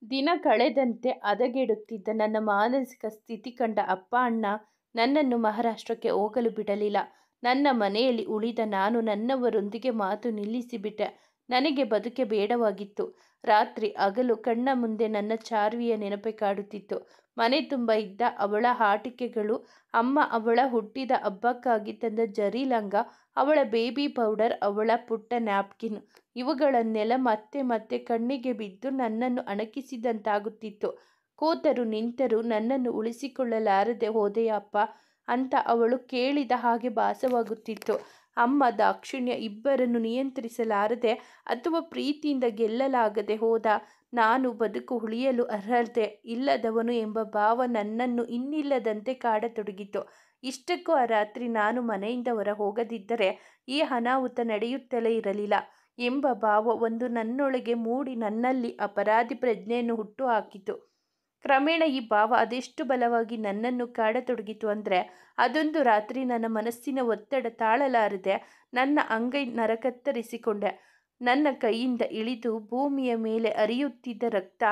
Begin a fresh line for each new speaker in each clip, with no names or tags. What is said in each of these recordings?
ದಿನ ಕಳೆದಂತೆ ಹದಗೆಡುತ್ತಿದ್ದ ನನ್ನ ಮಾನಸಿಕ ಸ್ಥಿತಿ ಕಂಡ ಅಪ್ಪ ಅಣ್ಣ ನನ್ನನ್ನು ಮಹಾರಾಷ್ಟ್ರಕ್ಕೆ ಹೋಗಲು ಬಿಡಲಿಲ್ಲ. ನನ್ನ ಮನೆಯಲ್ಲಿ ಉಳಿದ ನಾನು ನನ್ನವರೊಂದಿಗೆ ಮಾತು ನಿಲ್ಲಿಸಿಬಿಟ್ಟೆ. ನನಗೆ ಬದುಕೆ ಬೇಡವಾಗಿತ್ತು. ರಾತ್ರಿ ಹಗಲು ಕಣ್ಣ ಮುಂದೆ ನನ್ನ ಚಾರ್ವಿಯ ನೆನಪೇ ಕಾಡುತ್ತಿತ್ತು. ಮನೆ ತುಂಬ ಇದ್ದ ಅವಳ ಆಟಿಕೆಗಳು, ಅಮ್ಮ ಅವಳ ಹುಟ್ಟಿದ ಹಬ್ಬಕ್ಕಾಗಿ ತಂದ ಜರಿ ಲಂಗ, ಅವಳ ಬೇಬಿ ಪೌಡರ್, ಅವಳ ಪುಟ್ಟ ನ್ಯಾಪ್ಕಿನ್, ಇವುಗಳನ್ನೆಲ್ಲ ಮತ್ತೆ ಮತ್ತೆ ಕಣ್ಣಿಗೆ ಬಿದ್ದು ನನ್ನನ್ನು ಅಣಕಿಸಿದಂತಾಗುತ್ತಿತ್ತು. ಕೂತರೂ ನಿಂತರೂ ನನ್ನನ್ನು ಉಳಿಸಿಕೊಳ್ಳಲಾರದೆ ಹೋದೆಯಪ್ಪ ಅಂತ ಅವಳು ಕೇಳಿದ ಹಾಗೆ ಭಾಸವಾಗುತ್ತಿತ್ತು. ಅಮ್ಮ ದಾಕ್ಷಿಣ್ಯ, ಇಬ್ಬರನ್ನು ನಿಯಂತ್ರಿಸಲಾರದೆ ಅಥವಾ ಪ್ರೀತಿಯಿಂದ ಗೆಲ್ಲಲಾಗದೆ ಹೋದ ನಾನು ಬದುಕು ಉಳಿಯಲು ಅರ್ಹತೆ ಇಲ್ಲದವನು ಎಂಬ ಭಾವ ನನ್ನನ್ನು ಇನ್ನಿಲ್ಲದಂತೆ ಕಾಡತೊಡಗಿತು. ಇಷ್ಟಕ್ಕೂ ಆ ರಾತ್ರಿ ನಾನು ಮನೆಯಿಂದ ಹೊರ ಹೋಗದಿದ್ದರೆ ಈ ಅನಾಹುತ ನಡೆಯುತ್ತಲೇ ಇರಲಿಲ್ಲ ಎಂಬ ಭಾವ ಒಂದು ನನ್ನೊಳಗೆ ಮೂಡಿ ನನ್ನಲ್ಲಿ ಅಪರಾಧಿ ಪ್ರಜ್ಞೆಯನ್ನು ಹುಟ್ಟು ಹಾಕಿತು. ಕ್ರಮೇಣ ಈ ಭಾವ ಅದೆಷ್ಟು ಬಲವಾಗಿ ನನ್ನನ್ನು ಕಾಡತೊಡಗಿತು ಅಂದರೆ, ಅದೊಂದು ರಾತ್ರಿ ನನ್ನ ಮನಸ್ಸಿನ ಒತ್ತಡ ತಾಳಲಾರದೆ ನನ್ನ ಅಂಗೈ ನರಕತ್ತರಿಸಿಕೊಂಡೆ. ನನ್ನ ಕೈಯಿಂದ ಇಳಿದು ಭೂಮಿಯ ಮೇಲೆ ಹರಿಯುತ್ತಿದ್ದ ರಕ್ತ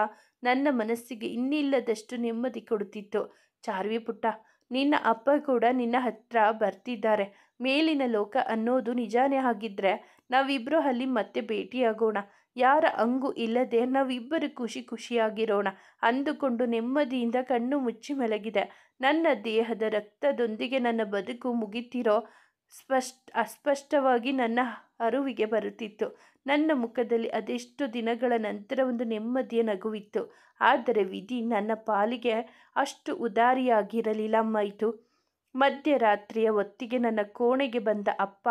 ನನ್ನ ಮನಸ್ಸಿಗೆ ಇನ್ನಿಲ್ಲದಷ್ಟು ನೆಮ್ಮದಿ ಕೊಡುತ್ತಿತ್ತು. ಚಾರ್ವಿ ಪುಟ್ಟ, ನಿನ್ನ ಅಪ್ಪ ಕೂಡ ನಿನ್ನ ಹತ್ರ ಬರ್ತಿದ್ದಾರೆ. ಮೇಲಿನ ಲೋಕ ಅನ್ನೋದು ನಿಜಾನೇ ಆಗಿದ್ರೆ ನಾವಿಬ್ಬರು ಅಲ್ಲಿ ಮತ್ತೆ ಭೇಟಿಯಾಗೋಣ. ಯಾರ ಹಂಗೂ ಇಲ್ಲದೆ ನಾವಿಬ್ಬರು ಖುಷಿ ಖುಷಿಯಾಗಿರೋಣ ಅಂದುಕೊಂಡು ನೆಮ್ಮದಿಯಿಂದ ಕಣ್ಣು ಮುಚ್ಚಿ ಮಲಗಿದೆ. ನನ್ನ ದೇಹದ ರಕ್ತದೊಂದಿಗೆ ನನ್ನ ಬದುಕು ಮುಗಿತಿರೋ ಅಸ್ಪಷ್ಟವಾಗಿ ನನ್ನ ಅರಿವಿಗೆ ಬರುತ್ತಿತ್ತು. ನನ್ನ ಮುಖದಲ್ಲಿ ಅದೆಷ್ಟು ದಿನಗಳ ನಂತರ ಒಂದು ನೆಮ್ಮದಿಯ ನಗುವಿತ್ತು. ಆದರೆ ವಿಧಿ ನನ್ನ ಪಾಲಿಗೆ ಅಷ್ಟು ಉದಾರಿಯಾಗಿರಲಿಲ್ಲ ಮೈತು. ಮಧ್ಯರಾತ್ರಿಯ ಹೊತ್ತಿಗೆ ನನ್ನ ಕೋಣೆಗೆ ಬಂದ ಅಪ್ಪ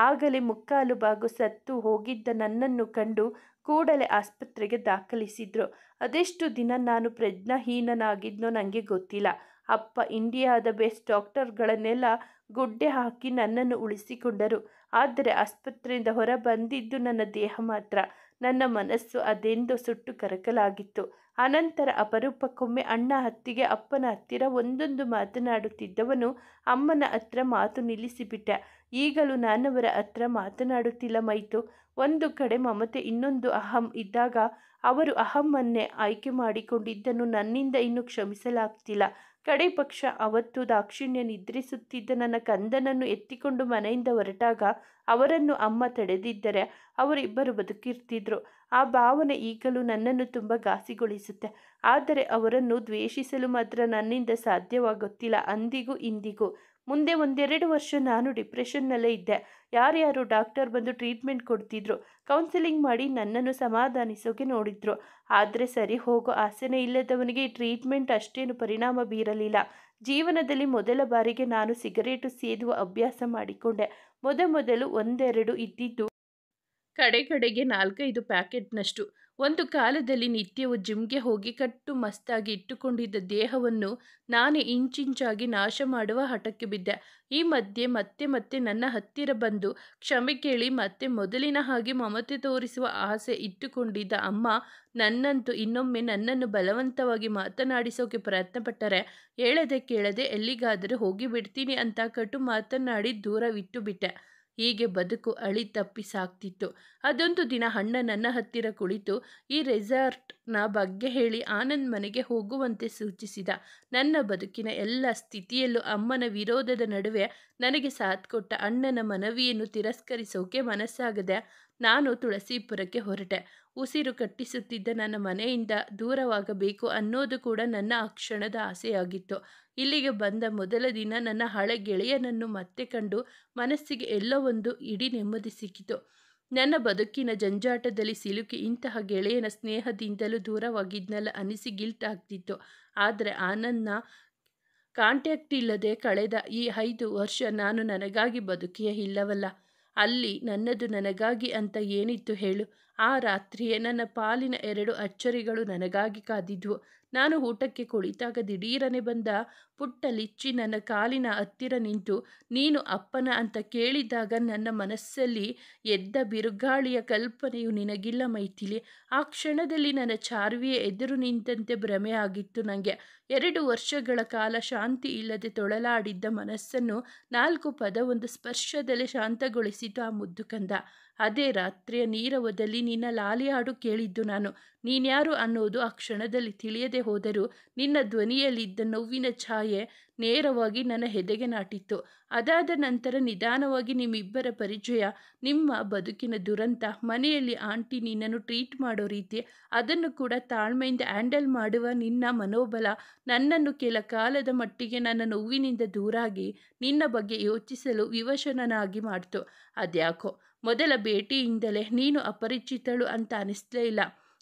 ಆಗಲೇ ಮುಕ್ಕಾಲು ಭಾಗ ಸತ್ತು ಹೋಗಿದ್ದ ನನ್ನನ್ನು ಕಂಡು ಕೂಡಲೇ ಆಸ್ಪತ್ರೆಗೆ ದಾಖಲಿಸಿದ್ರು. ಅದೆಷ್ಟು ದಿನ ನಾನು ಪ್ರಜ್ಞಾಹೀನನಾಗಿದ್ನೋ ನನಗೆ ಗೊತ್ತಿಲ್ಲ. ಅಪ್ಪ ಇಂಡಿಯಾದ ಬೆಸ್ಟ್ ಡಾಕ್ಟರ್ಗಳನ್ನೆಲ್ಲ ಗುಡ್ಡೆ ಹಾಕಿ ನನ್ನನ್ನು ಉಳಿಸಿಕೊಂಡರು. ಆದರೆ ಆಸ್ಪತ್ರೆಯಿಂದ ಹೊರ ಬಂದಿದ್ದು ನನ್ನ ದೇಹ ಮಾತ್ರ. ನನ್ನ ಮನಸ್ಸು ಅದೆಂದೋ ಸುಟ್ಟು ಕರಕಲಾಗಿತ್ತು. ಅನಂತರ ಅಪರೂಪಕ್ಕೊಮ್ಮೆ ಅಣ್ಣ ಹತ್ತಿಗೆ ಅಪ್ಪನ ಹತ್ತಿರ ಒಂದೊಂದು ಮಾತನಾಡುತ್ತಿದ್ದವನು ಅಮ್ಮನ ಹತ್ರ ಮಾತು ನಿಲ್ಲಿಸಿಬಿಟ್ಟೆ. ಈಗಲೂ ನಾನವರ ಹತ್ರ ಮಾತನಾಡುತ್ತಿಲ್ಲ ಮೈತು. ಒಂದು ಕಡೆ ಮಮತೆ, ಇನ್ನೊಂದು ಅಹಂ ಇದ್ದಾಗ ಅವರು ಅಹಮ್ಮನ್ನೇ ಆಯ್ಕೆ ಮಾಡಿಕೊಂಡಿದ್ದನ್ನು ನನ್ನಿಂದ ಇನ್ನೂ ಕ್ಷಮಿಸಲಾಗ್ತಿಲ್ಲ. ಕಡೆ ಪಕ್ಷ ಅವತ್ತು ದಾಕ್ಷಿಣ್ಯ ನಿದ್ರಿಸುತ್ತಿದ್ದ ನನ್ನ ಕಂದನನ್ನು ಎತ್ತಿಕೊಂಡು ಮನೆಯಿಂದ ಹೊರಟಾಗ ಅವರನ್ನು ಅಮ್ಮ ತಡೆದಿದ್ದರೆ ಅವರಿಬ್ಬರು ಬದುಕಿರ್ತಿದ್ರು. ಆ ಭಾವನೆ ಈಗಲೂ ನನ್ನನ್ನು ತುಂಬ ಘಾಸಿಗೊಳಿಸುತ್ತೆ. ಆದರೆ ಅವರನ್ನು ದ್ವೇಷಿಸಲು ಮಾತ್ರ ನನ್ನಿಂದ ಸಾಧ್ಯವಾಗುತ್ತಿಲ್ಲ, ಅಂದಿಗೂ ಇಂದಿಗೂ. ಮುಂದೆ 1-2 ವರ್ಷ ನಾನು ಡಿಪ್ರೆಷನ್ನಲ್ಲೇ ಇದ್ದೆ. ಯಾರ್ಯಾರು ಡಾಕ್ಟರ್ ಬಂದು ಟ್ರೀಟ್ಮೆಂಟ್ ಕೊಡ್ತಿದ್ರು, ಕೌನ್ಸಿಲಿಂಗ್ ಮಾಡಿ ನನ್ನನ್ನು ಸಮಾಧಾನಿಸೋಕೆ ನೋಡಿದ್ರು. ಆದರೆ ಸರಿ ಹೋಗೋ ಆಸೆನೇ ಇಲ್ಲದವನಿಗೆ ಈ ಟ್ರೀಟ್ಮೆಂಟ್ ಅಷ್ಟೇನು ಪರಿಣಾಮ ಬೀರಲಿಲ್ಲ. ಜೀವನದಲ್ಲಿ ಮೊದಲ ಬಾರಿಗೆ ನಾನು ಸಿಗರೇಟು ಸೇದುವ ಅಭ್ಯಾಸ ಮಾಡಿಕೊಂಡೆ. ಮೊದಲು 1-2 ಇದ್ದಿದ್ದು ಕಡೆಗೆ 4-5 ಪ್ಯಾಕೆಟ್ನಷ್ಟು. ಒಂದು ಕಾಲದಲ್ಲಿ ನಿತ್ಯವೂ ಜಿಮ್ಗೆ ಹೋಗಿ ಕಟ್ಟು ಮಸ್ತಾಗಿ ಇಟ್ಟುಕೊಂಡಿದ್ದ ದೇಹವನ್ನು ನಾನೇ ಇಂಚಿಂಚಾಗಿ ನಾಶ ಮಾಡುವ ಹಠಕ್ಕೆ ಬಿದ್ದೆ. ಈ ಮಧ್ಯೆ ಮತ್ತೆ ನನ್ನ ಹತ್ತಿರ ಬಂದು ಕ್ಷಮೆ ಕೇಳಿ ಮತ್ತೆ ಮೊದಲಿನ ಹಾಗೆ ಮಮತೆ ತೋರಿಸುವ ಆಸೆ ಇಟ್ಟುಕೊಂಡಿದ್ದ ಅಮ್ಮ ನನ್ನಂತೂ ಇನ್ನೊಮ್ಮೆ ನನ್ನನ್ನು ಬಲವಂತವಾಗಿ ಮಾತನಾಡಿಸೋಕೆ ಪ್ರಯತ್ನಪಟ್ಟರೆ ಹೇಳದೆ ಕೇಳದೆ ಎಲ್ಲಿಗಾದರೂ ಹೋಗಿ ಬಿಡ್ತೀನಿ ಅಂತ ಕಟು ಮಾತನಾಡಿ ದೂರವಿಟ್ಟು ಬಿಟ್ಟೆ. ಹೀಗೆ ಬದುಕು ಅಳಿ ತಪ್ಪಿ ಸಾಗ್ತಿತ್ತು. ಅದೊಂದು ದಿನ ಅಣ್ಣ ನನ್ನ ಹತ್ತಿರ ಕುಳಿತು ಈ ರೆಸಾರ್ಟ್ನ ಬಗ್ಗೆ ಹೇಳಿ ಆನಂದ್ ಮನೆಗೆ ಹೋಗುವಂತೆ ಸೂಚಿಸಿದ. ನನ್ನ ಬದುಕಿನ ಎಲ್ಲ ಸ್ಥಿತಿಯಲ್ಲೂ ಅಮ್ಮನ ವಿರೋಧದ ನಡುವೆ ನನಗೆ ಸಾಥ್ ಕೊಟ್ಟ ಅಣ್ಣನ ಮನವಿಯನ್ನು ತಿರಸ್ಕರಿಸೋಕೆ ಮನಸ್ಸಾಗದೆ ನಾನು ತುಳಸೀಪುರಕ್ಕೆ ಹೊರಟೆ. ಉಸಿರು ಕಟ್ಟಿಸುತ್ತಿದ್ದ ನನ್ನ ಮನೆಯಿಂದ ದೂರವಾಗಬೇಕು ಅನ್ನೋದು ಕೂಡ ನನ್ನ ಆ ಕ್ಷಣದ ಆಸೆಯಾಗಿತ್ತು. ಇಲ್ಲಿಗೆ ಬಂದ ಮೊದಲ ದಿನ ನನ್ನ ಹಳೆ ಗೆಳೆಯನನ್ನು ಮತ್ತೆ ಕಂಡು ಮನಸ್ಸಿಗೆ ಎಲ್ಲೋ ಒಂದು ಇಡೀ ನೆಮ್ಮದಿ ಸಿಕ್ಕಿತು. ನನ್ನ ಬದುಕಿನ ಜಂಜಾಟದಲ್ಲಿ ಸಿಲುಕಿ ಇಂತಹ ಗೆಳೆಯನ ಸ್ನೇಹದಿಂದಲೂ ದೂರವಾಗಿದ್ನಲ್ಲ ಅನಿಸಿ ಗಿಲ್ಟ್ ಆಗ್ತಿತ್ತು. ಆದರೆ ಆನಂದ್ನ ಕಾಂಟ್ಯಾಕ್ಟ್ ಇಲ್ಲದೆ ಕಳೆದ ಈ 5 ವರ್ಷ ನಾನು ನನಗಾಗಿ ಬದುಕಿಯೇ ಇಲ್ಲವಲ್ಲ. ಅಲ್ಲಿ ನನ್ನದು ನನಗಾಗಿ ಅಂತ ಏನಿತ್ತು ಹೇಳು. ಆ ರಾತ್ರಿಯೇ ನನ್ನ ಪಾಲಿನ 2 ಅಚ್ಚರಿಗಳು ನನಗಾಗಿ ಕಾದಿದ್ವು. ನಾನು ಊಟಕ್ಕೆ ಕುಳಿತಾಗ ದಿಢೀರನೆ ಬಂದ ಪುಟ್ಟ ಲಿಚ್ಚಿ ನನ್ನ ಕಾಲಿನ ಹತ್ತಿರ ನಿಂತು ನೀನು ಅಪ್ಪನ ಅಂತ ಕೇಳಿದಾಗ ನನ್ನ ಮನಸ್ಸಲ್ಲಿ ಎದ್ದ ಬಿರುಗಾಳಿಯ ಕಲ್ಪನೆಯು ನಿನಗಿಲ್ಲ ಮೈಥಿಲಿ. ಆ ಕ್ಷಣದಲ್ಲಿ ನನ್ನ ಚಾರ್ವಿಯ ಎದುರು ನಿಂತಂತೆ ಭ್ರಮೆ ಆಗಿತ್ತು ನನಗೆ. 2 ವರ್ಷಗಳ ಕಾಲ ಶಾಂತಿ ಇಲ್ಲದೆ ತೊಳಲಾಡಿದ್ದ ಮನಸ್ಸನ್ನು 4 ಪದ ಒಂದು ಸ್ಪರ್ಶದಲ್ಲೇ ಶಾಂತಗೊಳಿಸಿತು ಆ ಮುದ್ದು ಕಂದ. ಅದೇ ರಾತ್ರಿಯ ನೀರವದಲ್ಲಿ ನಿನ್ನ ಲಾಲಿ ಹಾಡು ಕೇಳಿದ್ದು ನಾನು. ನೀನ್ಯಾರು ಅನ್ನೋದು ಆ ಕ್ಷಣದಲ್ಲಿ ತಿಳಿಯದೆ ಹೋದರೂ ನಿನ್ನ ಧ್ವನಿಯಲ್ಲಿದ್ದ ನೋವಿನ ಛಾಯೆ ನೇರವಾಗಿ ನನ್ನ ಎದೆಗೆ ನಾಟಿತ್ತು. ಅದಾದ ನಂತರ ನಿಧಾನವಾಗಿ ನಿಮ್ಮಿಬ್ಬರ ಪರಿಚಯ, ನಿಮ್ಮ ಬದುಕಿನ ದುರಂತ, ಮನೆಯಲ್ಲಿ ಆಂಟಿ ನಿನ್ನನ್ನು ಟ್ರೀಟ್ ಮಾಡೋ ರೀತಿ, ಅದನ್ನು ಕೂಡ ತಾಳ್ಮೆಯಿಂದ ಹ್ಯಾಂಡಲ್ ಮಾಡುವ ನಿನ್ನ ಮನೋಬಲ ನನ್ನನ್ನು ಕೆಲ ಕಾಲದ ಮಟ್ಟಿಗೆ ನನ್ನ ನೋವಿನಿಂದ ದೂರಾಗಿ ನಿನ್ನ ಬಗ್ಗೆ ಯೋಚಿಸಲು ವಿವಶನಾಗಿ ಮಾಡ್ತು. ಅದ್ಯಾಕೋ ಮೊದಲ ಭೇಟಿಯಿಂದಲೇ ನೀನು ಅಪರಿಚಿತಳು ಅಂತ ಅನಿಸ್ಲೇ ಇಲ್ಲ.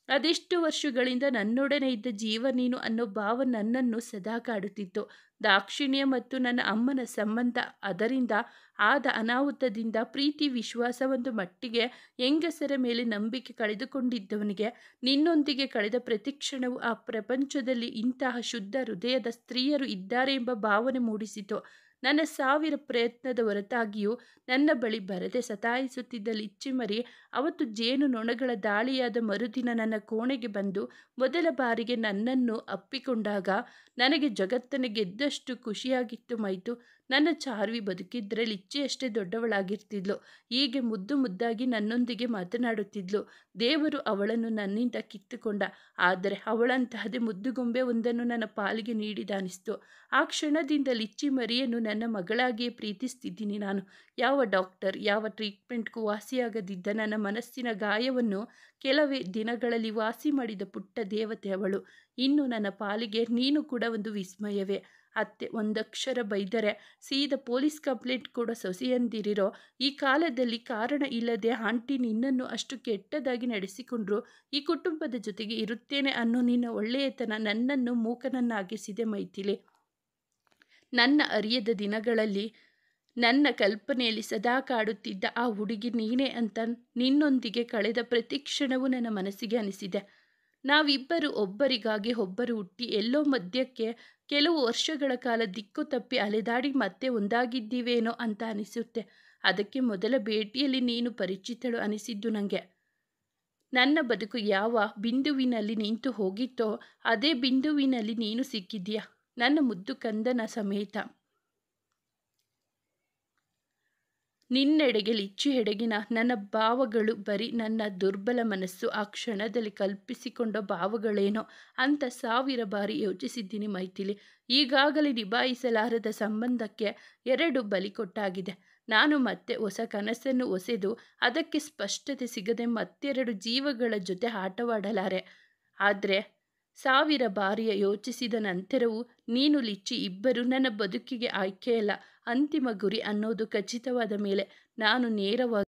ಅದೆಷ್ಟು ವರ್ಷಗಳಿಂದ ನನ್ನೊಡನೆ ಇದ್ದ ಜೀವ ನೀನು ಅನ್ನೋ ಭಾವ ನನ್ನನ್ನು ಸದಾ ಕಾಡುತ್ತಿತ್ತು. ದಾಕ್ಷಿಣ್ಯ ಮತ್ತು ನನ್ನ ಅಮ್ಮನ ಸಂಬಂಧ, ಅದರಿಂದ ಆದ ಅನಾಹುತದಿಂದ ಪ್ರೀತಿ ವಿಶ್ವಾಸ ಒಂದು ಮಟ್ಟಿಗೆ ಹೆಂಗಸರ ಮೇಲೆ ನಂಬಿಕೆ ಕಳೆದುಕೊಂಡಿದ್ದವನಿಗೆ ನಿನ್ನೊಂದಿಗೆ ಕಳೆದ ಪ್ರತಿಕ್ಷಣವು ಆ ಪ್ರಪಂಚದಲ್ಲಿ ಇಂತಹ ಶುದ್ಧ ಹೃದಯದ ಸ್ತ್ರೀಯರು ಇದ್ದಾರೆ ಎಂಬ ಭಾವನೆ ಮೂಡಿಸಿತು. ನನ್ನ ಸಾವಿರ ಪ್ರಯತ್ನದ ಹೊರತಾಗಿಯೂ ನನ್ನ ಬಳಿ ಬರದೆ ಸತಾಯಿಸುತ್ತಿದ್ದ ಲಿಚ್ಚಿಮರಿ ಅವತ್ತು ಜೇನು ನೊಣಗಳ ದಾಳಿಯಾದ ಮರುದಿನ ನನ್ನ ಕೋಣೆಗೆ ಬಂದು ಮೊದಲ ಬಾರಿಗೆ ನನ್ನನ್ನು ಅಪ್ಪಿಕೊಂಡಾಗ ನನಗೆ ಜಗತ್ತನ್ನು ಗೆದ್ದಷ್ಟು ಖುಷಿಯಾಗಿತ್ತು ಮೈತು. ನನ್ನ ಚಾರ್ವಿ ಬದುಕಿದ್ರೆ ಲಿಚ್ಚಿಯಷ್ಟೇ ದೊಡ್ಡವಳಾಗಿರ್ತಿದ್ಲು. ಹೀಗೆ ಮುದ್ದು ಮುದ್ದಾಗಿ ನನ್ನೊಂದಿಗೆ ಮಾತನಾಡುತ್ತಿದ್ಲು. ದೇವರು ಅವಳನ್ನು ನನ್ನಿಂದ ಕಿತ್ತುಕೊಂಡ. ಆದರೆ ಅವಳಂತಹದೇ ಮುದ್ದುಗೊಂಬೆ ಒಂದನ್ನು ನನ್ನ ಪಾಲಿಗೆ ನೀಡಿದ ಅನಿಸ್ತು. ಆ ಕ್ಷಣದಿಂದ ಲಿಚ್ಚಿ ಮರಿಯನ್ನು ನನ್ನ ಮಗಳಾಗಿಯೇ ಪ್ರೀತಿಸ್ತಿದ್ದೀನಿ ನಾನು. ಯಾವ ಡಾಕ್ಟರ್, ಯಾವ ಟ್ರೀಟ್ಮೆಂಟ್ಗೂ ವಾಸಿಯಾಗದಿದ್ದ ನನ್ನ ಮನಸ್ಸಿನ ಗಾಯವನ್ನು ಕೆಲವೇ ದಿನಗಳಲ್ಲಿ ವಾಸಿ ಮಾಡಿದ ಪುಟ್ಟ ದೇವತೆ ಅವಳು. ಇನ್ನು ನನ್ನ ಪಾಲಿಗೆ ನೀನು ಕೂಡ ಒಂದು ವಿಸ್ಮಯವೇ. ಅತ್ತೆ ಒಂದಕ್ಷರ ಬೈದರೆ ಸೀದಾ ಪೊಲೀಸ್ ಕಂಪ್ಲೇಂಟ್ ಕೂಡ ಸೊಸೆಯಂದಿರಿರೋ ಈ ಕಾಲದಲ್ಲಿ ಕಾರಣ ಇಲ್ಲದೆ ಆಂಟಿ ನಿನ್ನನ್ನು ಅಷ್ಟು ಕೆಟ್ಟದಾಗಿ ನಡೆಸಿಕೊಂಡ್ರು ಈ ಕುಟುಂಬದ ಜೊತೆಗೆ ಇರುತ್ತೇನೆ ಅನ್ನೋ ನಿನ್ನ ಒಳ್ಳೆಯತನ ನನ್ನನ್ನು ಮೂಕನನ್ನಾಗಿಸಿದೆ ಮೈಥಿಲಿ. ನನ್ನ ಅರಿಯದ ದಿನಗಳಲ್ಲಿ ನನ್ನ ಕಲ್ಪನೆಯಲ್ಲಿ ಸದಾ ಕಾಡುತ್ತಿದ್ದ ಆ ಹುಡುಗಿ ನೀನೇ ಅಂತ ನಿನ್ನೊಂದಿಗೆ ಕಳೆದ ಪ್ರತಿ ಕ್ಷಣವೂ ನನ್ನ ಮನಸ್ಸಿಗೆ ಅನಿಸಿದೆ. ನಾವಿಬ್ಬರು ಒಬ್ಬರಿಗಾಗಿ ಒಬ್ಬರು ಹುಟ್ಟಿ ಎಲ್ಲೋ ಮಧ್ಯಕ್ಕೆ ಕೆಲವು ವರ್ಷಗಳ ಕಾಲ ದಿಕ್ಕು ತಪ್ಪಿ ಅಲೆದಾಡಿ ಮತ್ತೆ ಒಂದಾಗಿದ್ದೀವೇನೋ ಅಂತ ಅನಿಸುತ್ತೆ. ಅದಕ್ಕೆ ಮೊದಲ ಭೇಟಿಯಲ್ಲಿ ನೀನು ಪರಿಚಿತಳು ಅನಿಸಿದ್ದು ನನಗೆ. ನನ್ನ ಬದುಕು ಯಾವ ಬಿಂದುವಿನಲ್ಲಿ ನಿಂತು ಹೋಗಿತ್ತೋ ಅದೇ ಬಿಂದುವಿನಲ್ಲಿ ನೀನು ಸಿಕ್ಕಿದ್ದೀಯ, ನನ್ನ ಮುದ್ದು ಕಂದನ ಸಮೇತ. ನಿನ್ನೆಡೆಗೆ ಲಿಚ್ಚಿ ಎಡೆಗಿನ ನನ್ನ ಭಾವಗಳು ಬರೀ ನನ್ನ ದುರ್ಬಲ ಮನಸ್ಸು ಆ ಕ್ಷಣದಲ್ಲಿ ಕಲ್ಪಿಸಿಕೊಂಡ ಭಾವಗಳೇನೋ ಅಂತ ಸಾವಿರ ಬಾರಿ ಯೋಚಿಸಿದ್ದೀನಿ ಮೈಥಿಲಿ. ಈಗಾಗಲೇ ನಿಭಾಯಿಸಲಾರದ ಸಂಬಂಧಕ್ಕೆ 2 ಬಲಿ ಕೊಟ್ಟಾಗಿದೆ. ನಾನು ಮತ್ತೆ ಹೊಸ ಕನಸನ್ನು ಹೊಸೆದು ಅದಕ್ಕೆ ಸ್ಪಷ್ಟತೆ ಸಿಗದೆ ಮತ್ತೆರಡು ಜೀವಗಳ ಜೊತೆ ಆಟವಾಡಲಾರೆ. ಆದರೆ ಸಾವಿರ ಬಾರಿಯ ಯೋಚಿಸಿದ ನಂತರವೂ ನೀನು ಲಿಚ್ಚಿ ಇಬ್ಬರು ನನ್ನ ಬದುಕಿಗೆ ಆಯ್ಕೆಯಲ್ಲ, ಅಂತಿಮ ಗುರಿ ಅನ್ನೋದು ಖಚಿತವಾದ ಮೇಲೆ ನಾನು ನೇರವಾಗಿ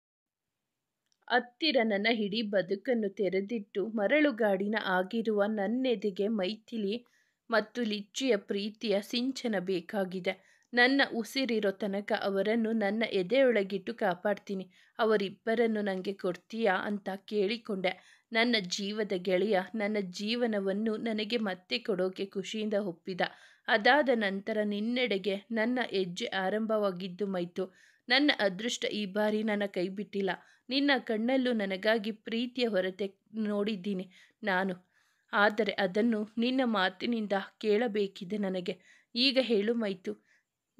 ಹತ್ತಿರ ನನ್ನ ಇಡೀ ಬದುಕನ್ನು ತೆರೆದಿಟ್ಟು ಮರಳುಗಾಡಿನ ಆಗಿರುವ ನನ್ನೆದೆಗೆ ಮೈಥಿಲಿ ಮತ್ತು ಲಿಚ್ಚಿಯ ಪ್ರೀತಿಯ ಸಿಂಚನ ಬೇಕಾಗಿದೆ. ನನ್ನ ಉಸಿರಿರೋ ತನಕ ಅವರನ್ನು ನನ್ನ ಎದೆಯೊಳಗಿಟ್ಟು ಕಾಪಾಡ್ತೀನಿ. ಅವರಿಬ್ಬರನ್ನು ನನಗೆ ಕೊಡ್ತೀಯಾ ಅಂತ ಕೇಳಿಕೊಂಡೆ. ನನ್ನ ಜೀವದ ಗೆಳೆಯ ನನ್ನ ಜೀವನವನ್ನು ನನಗೆ ಮತ್ತೆ ಕೊಡೋಕೆ ಖುಷಿಯಿಂದ ಒಪ್ಪಿದ. ಅದಾದ ನಂತರ ನಿನ್ನೆಡೆಗೆ ನನ್ನ ಹೆಜ್ಜೆ ಆರಂಭವಾಗಿದ್ದು ಮೈತು. ನನ್ನ ಅದೃಷ್ಟ ಈ ಬಾರಿ ನನ್ನ ಕೈ ಬಿಟ್ಟಿಲ್ಲ. ನಿನ್ನ ಕಣ್ಣಲ್ಲೂ ನನಗಾಗಿ ಪ್ರೀತಿಯ ಹೊರತೆ ನೋಡಿದ್ದೀನಿ ನಾನು. ಆದರೆ ಅದನ್ನು ನಿನ್ನ ಮಾತಿನಿಂದ ಕೇಳಬೇಕಿದೆ ನನಗೆ. ಈಗ ಹೇಳು ಮೈತು,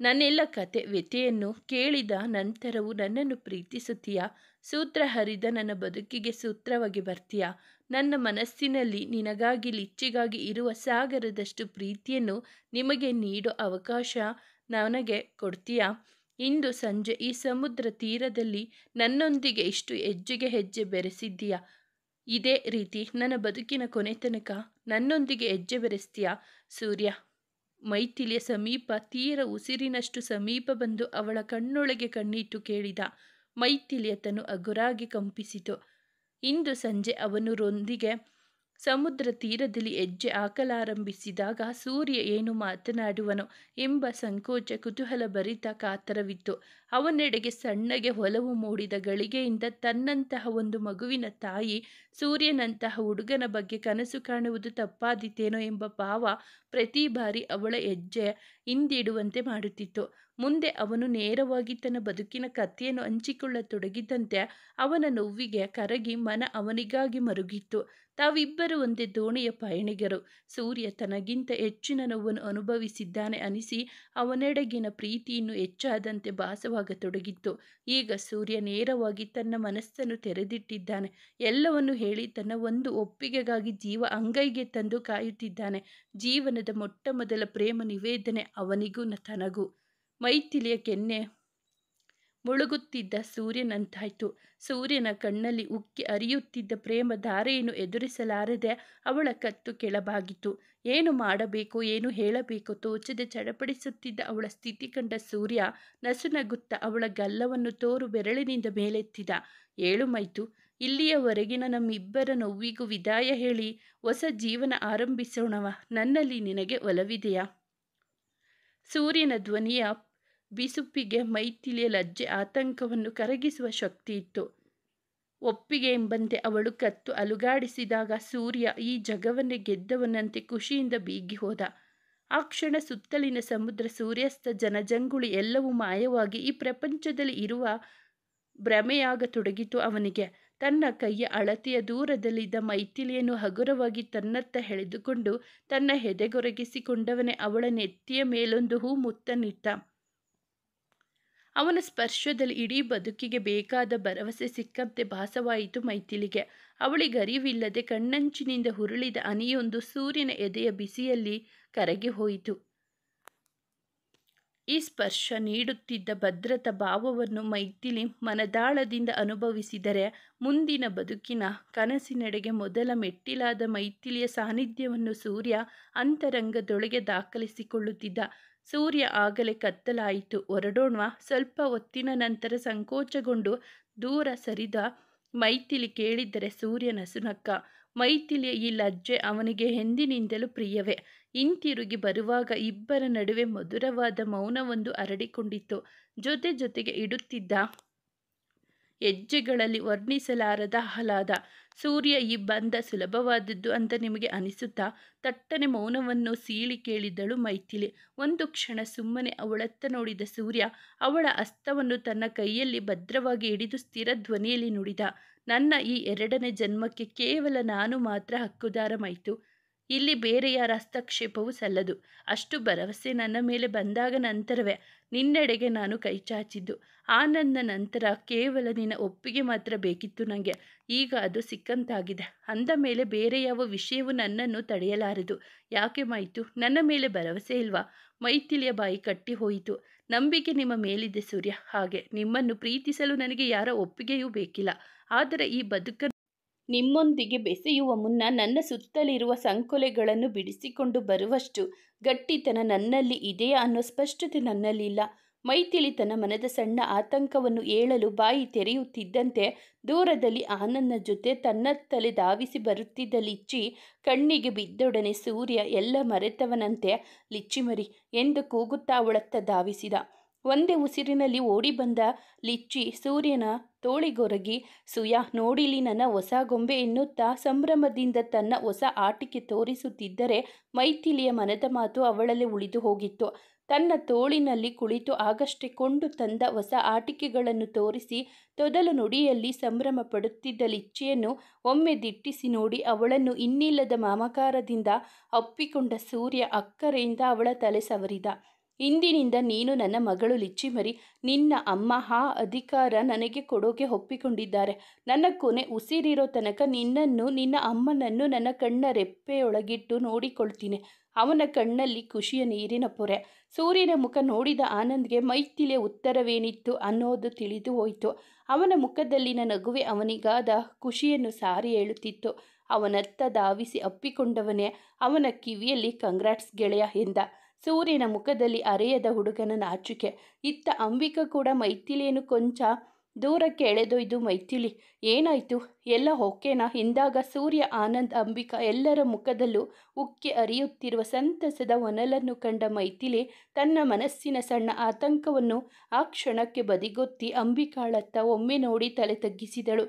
ನನ್ನೆಲ್ಲ ಕತೆ ವ್ಯಥೆಯನ್ನು ಕೇಳಿದ ನಂತರವೂ ನನ್ನನ್ನು ಪ್ರೀತಿಸುತ್ತೀಯಾ? ಸೂತ್ರ ಹರಿದ ನನ್ನ ಬದುಕಿಗೆ ಸೂತ್ರವಾಗಿ ಬರ್ತೀಯಾ? ನನ್ನ ಮನಸ್ಸಿನಲ್ಲಿ ನಿನಗಾಗಿ ಲಿಚ್ಚಿಗಾಗಿ ಇರುವ ಸಾಗರದಷ್ಟು ಪ್ರೀತಿಯನ್ನು ನಿಮಗೆ ನೀಡೋ ಅವಕಾಶ ನನಗೆ ಕೊಡ್ತೀಯಾ? ಇಂದು ಸಂಜೆ ಈ ಸಮುದ್ರ ತೀರದಲ್ಲಿ ನನ್ನೊಂದಿಗೆ ಇಷ್ಟು ಹೆಜ್ಜೆಗೆ ಹೆಜ್ಜೆ ಬೆರೆಸಿದ್ದೀಯಾ? ಇದೇ ರೀತಿ ನನ್ನ ಬದುಕಿನ ಕೊನೆ ತನಕ ನನ್ನೊಂದಿಗೆ ಹೆಜ್ಜೆ ಬೆರೆಸ್ತೀಯಾ? ಸೂರ್ಯ ಮೈಥಿಲಿಯ ಸಮೀಪ ತೀರ ಉಸಿರಿನಷ್ಟು ಸಮೀಪ ಬಂದು ಅವಳ ಕಣ್ಣೊಳಗೆ ಕಣ್ಣಿಟ್ಟು ಕೇಳಿದ. ಮೈಥಿಲಿಯ ತನು ಹಗುರಾಗಿ ಕಂಪಿಸಿತು. ಇಂದು ಸಂಜೆ ಅವನರೊಂದಿಗೆ ಸಮುದ್ರ ತೀರದಲ್ಲಿ ಹೆಜ್ಜೆ ಹಾಕಲಾರಂಭಿಸಿದಾಗ ಸೂರ್ಯ ಏನು ಮಾತನಾಡುವನೋ ಎಂಬ ಸಂಕೋಚ ಕುತೂಹಲ ಭರಿತ ಕಾತರವಿತ್ತು. ಅವನೆಡೆಗೆ ಸಣ್ಣಗೆ ಒಲವು ಮೂಡಿದ ಗಳಿಗೆಯಿಂದ ತನ್ನಂತಹ ಒಂದು ಮಗುವಿನ ತಾಯಿ ಸೂರ್ಯನಂತಹ ಹುಡುಗನ ಬಗ್ಗೆ ಕನಸು ಕಾಣುವುದು ತಪ್ಪಾದೀತೇನೋ ಎಂಬ ಭಾವ ಪ್ರತಿ ಬಾರಿ ಅವಳ ಹೆಜ್ಜೆ ಹಿಂದಿಡುವಂತೆ ಮಾಡುತ್ತಿತ್ತು. ಮುಂದೆ ಅವನು ನೇರವಾಗಿ ತನ್ನ ಬದುಕಿನ ಕಥೆಯನ್ನು ಹಂಚಿಕೊಳ್ಳತೊಡಗಿದಂತೆ ಅವನ ನೋವಿಗೆ ಕರಗಿ ಮನ ಅವನಿಗಾಗಿ ಮರುಗಿತ್ತು. ತಾವಿಬ್ಬರು ಒಂದೇ ದೋಣಿಯ ಪಯಣಿಗರು. ಸೂರ್ಯ ತನಗಿಂತ ಹೆಚ್ಚಿನ ನೋವನ್ನು ಅನುಭವಿಸಿದ್ದಾನೆ ಅನಿಸಿ ಅವನೆಡೆಗಿನ ಪ್ರೀತಿ ಇನ್ನೂ ಹೆಚ್ಚಾದಂತೆ ಭಾಸವಾಗತೊಡಗಿತ್ತು. ಈಗ ಸೂರ್ಯ ನೇರವಾಗಿ ತನ್ನ ಮನಸ್ಸನ್ನು ತೆರೆದಿಟ್ಟಿದ್ದಾನೆ. ಎಲ್ಲವನ್ನು ಹೇಳಿ ತನ್ನ ಒಂದು ಒಪ್ಪಿಗೆಗಾಗಿ ಜೀವ ಅಂಗೈಗೆ ತಂದು ಕಾಯುತ್ತಿದ್ದಾನೆ. ಜೀವನದ ಮೊಟ್ಟ ಮೊದಲ ಪ್ರೇಮ ನಿವೇದನೆ ಅವನಿಗೂ ತನಗೂ. ಮೈಥಿಲಿಯ ಕೆನ್ನೆ ಮುಳುಗುತ್ತಿದ್ದ ಸೂರ್ಯನಂತಾಯ್ತು. ಸೂರ್ಯನ ಕಣ್ಣಲ್ಲಿ ಉಕ್ಕಿ ಹರಿಯುತ್ತಿದ್ದ ಪ್ರೇಮ ಧಾರೆಯನ್ನು ಎದುರಿಸಲಾರದೆ ಅವಳ ಕತ್ತು ಕೆಳಬಾಗಿತು. ಏನು ಮಾಡಬೇಕು ಏನು ಹೇಳಬೇಕು ತೋಚದೆ ಚಡಪಡಿಸುತ್ತಿದ್ದ ಅವಳ ಸ್ಥಿತಿ ಕಂಡ ಸೂರ್ಯ ನಸುನಗುತ್ತಾ ಅವಳ ಗಲ್ಲವನ್ನು ತೋರು ಬೆರಳಿನಿಂದ ಮೇಲೆತ್ತಿದ. ಏಳು ಮೈತು, ಇಲ್ಲಿಯವರೆಗಿನ ನಮ್ಮಿಬ್ಬರ ನೋವಿಗೂ ವಿದಾಯ ಹೇಳಿ ಹೊಸ ಜೀವನ ಆರಂಭಿಸೋಣವ. ನನ್ನಲ್ಲಿ ನಿನಗೆ ಒಲವಿದೆಯಾ? ಸೂರ್ಯನ ಧ್ವನಿಯ ಬಿಸುಪಿಗೆ ಮೈಥಿಲಿಯ ಲಜ್ಜೆ ಆತಂಕವನ್ನು ಕರಗಿಸುವ ಶಕ್ತಿ ಇತ್ತು. ಒಪ್ಪಿಗೆ ಎಂಬಂತೆ ಅವಳು ಕತ್ತು ಅಲುಗಾಡಿಸಿದಾಗ ಸೂರ್ಯ ಈ ಜಗವನ್ನೇ ಗೆದ್ದವನಂತೆ ಖುಷಿಯಿಂದ ಬೀಗಿ ಹೋದ. ಆ ಕ್ಷಣ ಸುತ್ತಲಿನ ಸಮುದ್ರ, ಸೂರ್ಯಾಸ್ತ, ಜನಜಂಗುಳಿ ಎಲ್ಲವೂ ಮಾಯವಾಗಿ ಈ ಪ್ರಪಂಚದಲ್ಲಿ ಇರುವ ಭ್ರಮೆಯಾಗತೊಡಗಿತು ಅವನಿಗೆ. ತನ್ನ ಕೈಯ ಅಳತೆಯ ದೂರದಲ್ಲಿದ್ದ ಮೈಥಿಲಿಯನ್ನು ಹಗುರವಾಗಿ ತನ್ನತ್ತ ಎಳೆದುಕೊಂಡು ತನ್ನ ಎದೆಗೊರಗಿಸಿಕೊಂಡವನೇ ಅವಳ ನೆತ್ತಿಯ ಮೇಲೊಂದು ಹೂ ಮುತ್ತನ್ನಿಟ್ಟ. ಅವನ ಸ್ಪರ್ಶದಲ್ಲಿ ಇಡೀ ಬದುಕಿಗೆ ಬೇಕಾದ ಭರವಸೆ ಸಿಕ್ಕಂತೆ ಭಾಸವಾಯಿತು ಮೈಥಿಲಿಗೆ. ಅವಳಿಗರಿವಿಲ್ಲದೆ ಕಣ್ಣಂಚಿನಿಂದ ಹುರುಳಿದ ಹನಿಯೊಂದು ಸೂರ್ಯನ ಎದೆಯ ಬಿಸಿಯಲ್ಲಿ ಕರಗಿ ಹೋಯಿತು. ಈ ಸ್ಪರ್ಶ ನೀಡುತ್ತಿದ್ದ ಭದ್ರತಾ ಭಾವವನ್ನು ಮೈಥಿಲಿ ಮನದಾಳದಿಂದ ಅನುಭವಿಸಿದರೆ ಮುಂದಿನ ಬದುಕಿನ ಕನಸಿನೆಡೆಗೆ ಮೊದಲ ಮೆಟ್ಟಿಲಾದ ಮೈಥಿಲಿಯ ಸಾನ್ನಿಧ್ಯವನ್ನು ಸೂರ್ಯ ಅಂತರಂಗದೊಳಗೆ ದಾಖಲಿಸಿಕೊಳ್ಳುತ್ತಿದ್ದ. ಸೂರ್ಯ ಆಗಲೇ ಕತ್ತಲಾಯಿತು. ಹೊರಡೋಣ್ವಾ? ಸ್ವಲ್ಪ ಹೊತ್ತಿನ ನಂತರ ಸಂಕೋಚಗೊಂಡು ದೂರ ಸರಿದ ಮೈಥಿಲಿ ಕೇಳಿದರೆ ಸೂರ್ಯ ನಸುನಕ್ಕ. ಮೈಥಿಲಿಯ ಈ ಲಜ್ಜೆ ಅವನಿಗೆ ಎಂದಿನಿಂದಲೂ ಪ್ರಿಯವೇ. ಹಿಂತಿರುಗಿ ಬರುವಾಗ ಇಬ್ಬರ ನಡುವೆ ಮಧುರವಾದ ಮೌನವೊಂದು ಹರಡಿಕೊಂಡಿತ್ತು. ಜೊತೆಗೆ ಇಡುತ್ತಿದ್ದ ಹೆಜ್ಜೆಗಳಲ್ಲಿ ವರ್ಣಿಸಲಾರದ ಆಹ್ಲಾದ. ಸೂರ್ಯ, ಈ ಬಂಧ ಸುಲಭವಾದದ್ದು ಅಂತ ನಿಮಗೆ ಅನಿಸುತ್ತಾ? ತಟ್ಟನೆ ಮೌನವನ್ನು ಸೀಳಿ ಕೇಳಿದಳು ಮೈಥಿಲಿ. ಒಂದು ಕ್ಷಣ ಸುಮ್ಮನೆ ಅವಳತ್ತ ನೋಡಿದ ಸೂರ್ಯ ಅವಳ ಹಸ್ತವನ್ನು ತನ್ನ ಕೈಯಲ್ಲಿ ಭದ್ರವಾಗಿ ಹಿಡಿದು ಸ್ಥಿರ ಧ್ವನಿಯಲ್ಲಿ ನುಡಿದ. ನನ್ನ ಈ ಎರಡನೇ ಜನ್ಮಕ್ಕೆ ಕೇವಲ ನಾನು ಮಾತ್ರ ಹಕ್ಕುದಾರ ಮೈತು. ಇಲ್ಲಿ ಬೇರೆ ಯಾರ ಹಸ್ತಕ್ಷೇಪವೂ ಸಲ್ಲದು. ಅಷ್ಟು ಭರವಸೆ ನನ್ನ ಮೇಲೆ ಬಂದಾಗ ನಂತರವೇ ನಿನ್ನೆಡೆಗೆ ನಾನು ಕೈಚಾಚಿದ್ದು. ಆ ನನ್ನ ನಂತರ ಕೇವಲ ನಿನ್ನ ಒಪ್ಪಿಗೆ ಮಾತ್ರ ಬೇಕಿತ್ತು ನನಗೆ. ಈಗ ಅದು ಸಿಕ್ಕಂತಾಗಿದೆ. ಅಂದ ಮೇಲೆ ಬೇರೆ ಯಾವ ವಿಷಯವೂ ನನ್ನನ್ನು ತಡೆಯಲಾರದು. ಯಾಕೆ ಮಾಯಿತು? ನನ್ನ ಮೇಲೆ ಭರವಸೆ ಇಲ್ವಾ? ಮೈಥಿಲಿಯ ಬಾಯಿ ಕಟ್ಟಿ ಹೋಯಿತು. ನಂಬಿಕೆ ನಿಮ್ಮ ಮೇಲಿದೆ ಸೂರ್ಯ. ಹಾಗೆ ನಿಮ್ಮನ್ನು ಪ್ರೀತಿಸಲು ನನಗೆ ಯಾರ ಒಪ್ಪಿಗೆಯೂ ಬೇಕಿಲ್ಲ. ಆದರೆ ಈ ಬದುಕನ್ನು ನಿಮ್ಮೊಂದಿಗೆ ಬೆಸೆಯುವ ಮುನ್ನ ನನ್ನ ಸುತ್ತಲಿರುವ ಸಂಕೊಲೆಗಳನ್ನು ಬಿಡಿಸಿಕೊಂಡು ಬರುವಷ್ಟು ಗಟ್ಟಿತನ ನನ್ನಲ್ಲಿ ಇದೆಯಾ ಅನ್ನೋ ಸ್ಪಷ್ಟತೆ ನನ್ನಲ್ಲಿಲ್ಲ. ಮೈಥಿಲಿ ತನ್ನ ಮನದ ಸಣ್ಣ ಆತಂಕವನ್ನು ಹೇಳಲು ಬಾಯಿ ತೆರೆಯುತ್ತಿದ್ದಂತೆ ದೂರದಲ್ಲಿ ಆನಂದನ ಜೊತೆ ತನ್ನತ್ತಲೇ ಧಾವಿಸಿ ಬರುತ್ತಿದ್ದ ಲಿಚ್ಚಿ ಕಣ್ಣಿಗೆ ಬಿದ್ದೊಡನೆ ಸೂರ್ಯ ಎಲ್ಲ ಮರೆತವನಂತೆ ಲಿಚ್ಚಿಮರಿ ಎಂದು ಕೂಗುತ್ತಾ ಅವಳತ್ತ ಧಾವಿಸಿದ. ಒಂದೇ ಉಸಿರಿನಲ್ಲಿ ಓಡಿ ಬಂದ ಲಿಚ್ಚಿ ಸೂರ್ಯನ ತೋಳಿಗೊರಗಿ, ಸುಯಾ ನೋಡಿಲಿ ನನ್ನ ಹೊಸ ಗೊಂಬೆ ಎನ್ನುತ್ತಾ ಸಂಭ್ರಮದಿಂದ ತನ್ನ ಹೊಸ ಆಟಿಕೆ ತೋರಿಸುತ್ತಿದ್ದರೆ ಮೈಥಿಲಿಯ ಮನದ ಮಾತು ಅವಳಲ್ಲೇ ಉಳಿದು ಹೋಗಿತ್ತು. ತನ್ನ ತೋಳಿನಲ್ಲಿ ಕುಳಿತು ಆಗಷ್ಟೇ ಕೊಂಡು ತಂದ ಹೊಸ ಆಟಿಕೆಗಳನ್ನು ತೋರಿಸಿ ತೊದಲು ನುಡಿಯಲ್ಲಿ ಸಂಭ್ರಮ ಪಡುತ್ತಿದ್ದ ಲಿಚ್ಚಿಯನ್ನು ಒಮ್ಮೆ ದಿಟ್ಟಿಸಿ ನೋಡಿ ಅವಳನ್ನು ಇನ್ನಿಲ್ಲದ ಮಮಕಾರದಿಂದ ಅಪ್ಪಿಕೊಂಡ ಸೂರ್ಯ ಅಕ್ಕರೆಯಿಂದ ಅವಳ ತಲೆ ಸವರಿದ. ಇಂದಿನಿಂದ ನೀನು ನನ್ನ ಮಗಳು ಲಿಚ್ಚಿಮರಿ. ನಿನ್ನ ಅಮ್ಮ ಆ ಅಧಿಕಾರ ನನಗೆ ಕೊಡೋಕೆ ಒಪ್ಪಿಕೊಂಡಿದ್ದಾರೆ. ನನ್ನ ಕೊನೆ ಉಸಿರಿರೋ ತನಕ ನಿನ್ನನ್ನು ನಿನ್ನ ಅಮ್ಮನನ್ನು ನನ್ನ ಕಣ್ಣ ರೆಪ್ಪೆಯೊಳಗಿಟ್ಟು ನೋಡಿಕೊಳ್ತೀನಿ. ಅವನ ಕಣ್ಣಲ್ಲಿ ಖುಷಿಯ ನೀರಿನ ಪೊರೆ. ಸೂರ್ಯನ ಮುಖ ನೋಡಿದ ಆನಂದ್ಗೆ ಮೈಥಿಲಿಯ ಉತ್ತರವೇನಿತ್ತು ಅನ್ನೋದು ತಿಳಿದು ಹೋಯಿತು. ಅವನ ಮುಖದಲ್ಲಿನ ನಗುವೆ ಅವನಿಗಾದ ಖುಷಿಯನ್ನು ಸಾರಿ ಹೇಳುತ್ತಿತ್ತು. ಅವನತ್ತ ಧಾವಿಸಿ ಅಪ್ಪಿಕೊಂಡವನೇ ಅವನ ಕಿವಿಯಲ್ಲಿ ಕಂಗ್ರಾಟ್ಸ್ ಗೆಳೆಯ ಎಂದ. ಸೂರ್ಯನ ಮುಖದಲ್ಲಿ ಅರೆಯದ ಹುಡುಗನ ನಾಚಿಕೆ. ಇತ್ತ ಅಂಬಿಕಾ ಕೂಡ ಮೈಥಿಲಿಯನ್ನು ಕೊಂಚ ದೂರಕ್ಕೆ ಎಳೆದೊಯ್ದು, ಮೈಥಿಲಿ ಏನಾಯಿತು, ಎಲ್ಲ ಓಕೆನಾ ಎಂದಾಗ ಸೂರ್ಯ, ಆನಂದ್, ಅಂಬಿಕಾ ಎಲ್ಲರ ಮುಖದಲ್ಲೂ ಉಕ್ಕಿ ಹರಿಯುತ್ತಿರುವ ಸಂತಸದ ಹೊನಲನ್ನು ಕಂಡ ಮೈಥಿಲಿ ತನ್ನ ಮನಸ್ಸಿನ ಸಣ್ಣ ಆತಂಕವನ್ನು ಆ ಕ್ಷಣಕ್ಕೆ ಬದಿಗೊತ್ತಿ ಅಂಬಿಕಾಳತ್ತ ಒಮ್ಮೆ ನೋಡಿ ತಲೆ ತಗ್ಗಿಸಿದಳು.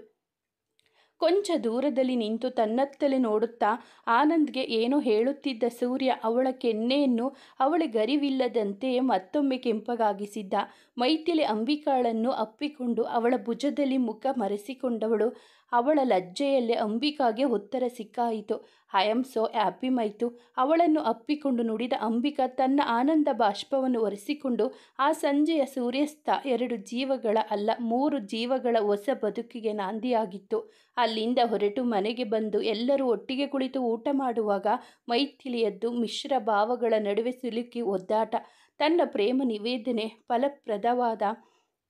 ಕೊಂಚ ದೂರದಲ್ಲಿ ನಿಂತು ತನ್ನತ್ತಲೇ ನೋಡುತ್ತಾ ಆನಂದ್ಗೆ ಏನೋ ಹೇಳುತ್ತಿದ್ದ ಸೂರ್ಯ ಅವಳ ಕೆನ್ನೆಯನ್ನು ಅವಳಿಗರಿವಿಲ್ಲದಂತೆಯೇ ಮತ್ತೊಮ್ಮೆ ಕೆಂಪಗಾಗಿಸಿದ್ದ. ಮೈಥಿಲಿ ಅಂಬಿಕಾಳನ್ನು ಅಪ್ಪಿಕೊಂಡು ಅವಳ ಭುಜದಲ್ಲಿ ಮುಖ ಮರೆಸಿಕೊಂಡವಳು. ಅವಳ ಲಜ್ಜೆಯಲ್ಲೇ ಅಂಬಿಕಾಗೆ ಉತ್ತರ ಸಿಕ್ಕಾಯಿತು. I am so happy Maithu. ಅವಳನ್ನು ಅಪ್ಪಿಕೊಂಡು ನುಡಿದ ಅಂಬಿಕಾ ತನ್ನ ಆನಂದ ಬಾಷ್ಪವನ್ನು ಒರೆಸಿಕೊಂಡು ಆ ಸಂಜೆಯ ಸೂರ್ಯಾಸ್ತ 2 ಜೀವಗಳ ಅಲ್ಲ 3 ಜೀವಗಳ ಹೊಸ ಬದುಕಿಗೆ ನಾಂದಿಯಾಗಿತ್ತು. ಅಲ್ಲಿಂದ ಹೊರಟು ಮನೆಗೆ ಬಂದು ಎಲ್ಲರೂ ಒಟ್ಟಿಗೆ ಕುಳಿತು ಊಟ ಮಾಡುವಾಗ ಮೈಥಿಲಿಯದ್ದು ಮಿಶ್ರ ಭಾವಗಳ ನಡುವೆ ಸಿಲುಕಿ ಒದ್ದಾಟ. ತನ್ನ ಪ್ರೇಮ ನಿವೇದನೆ ಫಲಪ್ರದವಾದ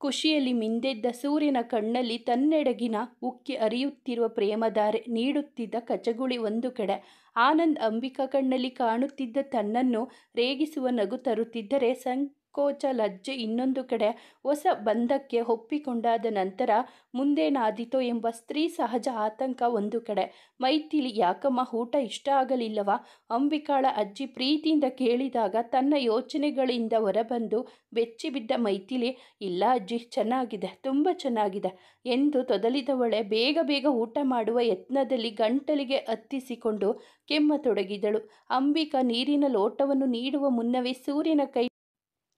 ಖುಷಿಯಲ್ಲಿ ಮಿಂದೆದ್ದ ಸೂರ್ಯನ ಕಣ್ಣಲ್ಲಿ ತನ್ನೆಡೆಗಿನ ಉಕ್ಕಿ ಹರಿಯುತ್ತಿರುವ ಪ್ರೇಮಧಾರೆ ನೀಡುತ್ತಿದ್ದ ಕಚಗುಳಿ ಒಂದು ಕಡೆ, ಆನಂದ್ ಅಂಬಿಕಾ ಕಣ್ಣಲ್ಲಿ ಕಾಣುತ್ತಿದ್ದ ತನ್ನನ್ನು ರೇಗಿಸುವ ನಗು ತರುತ್ತಿದ್ದರೆ ಸಂಕೋಚ ಲಜ್ಜೆ ಇನ್ನೊಂದು ಕಡೆ. ಹೊಸ ಬಂಧಕ್ಕೆ ಒಪ್ಪಿಕೊಂಡಾದ ನಂತರ ಮುಂದೇನಾದೀತೋ ಎಂಬ ಸ್ತ್ರೀ ಸಹಜ ಆತಂಕ ಒಂದು ಕಡೆ. ಮೈಥಿಲಿ ಯಾಕಮ್ಮ ಊಟ ಇಷ್ಟ ಆಗಲಿಲ್ಲವಾ? ಅಂಬಿಕಾಳ ಅಜ್ಜಿ ಪ್ರೀತಿಯಿಂದ ಕೇಳಿದಾಗ ತನ್ನ ಯೋಚನೆಗಳಿಂದ ಹೊರಬಂದು ಬೆಚ್ಚಿಬಿದ್ದ ಮೈಥಿಲಿ, ಇಲ್ಲ ಅಜ್ಜಿ, ಚೆನ್ನಾಗಿದೆ, ತುಂಬ ಚೆನ್ನಾಗಿದೆ ಎಂದು ತೊದಲಿದವಳೆ ಬೇಗ ಬೇಗ ಊಟ ಮಾಡುವ ಯತ್ನದಲ್ಲಿ ಗಂಟಲಿಗೆ ಹತ್ತಿಸಿಕೊಂಡು ಕೆಮ್ಮತೊಡಗಿದಳು. ಅಂಬಿಕಾ ನೀರಿನ ಲೋಟವನ್ನು ನೀಡುವ ಮುನ್ನವೇ ಸೂರ್ಯನ ಕೈ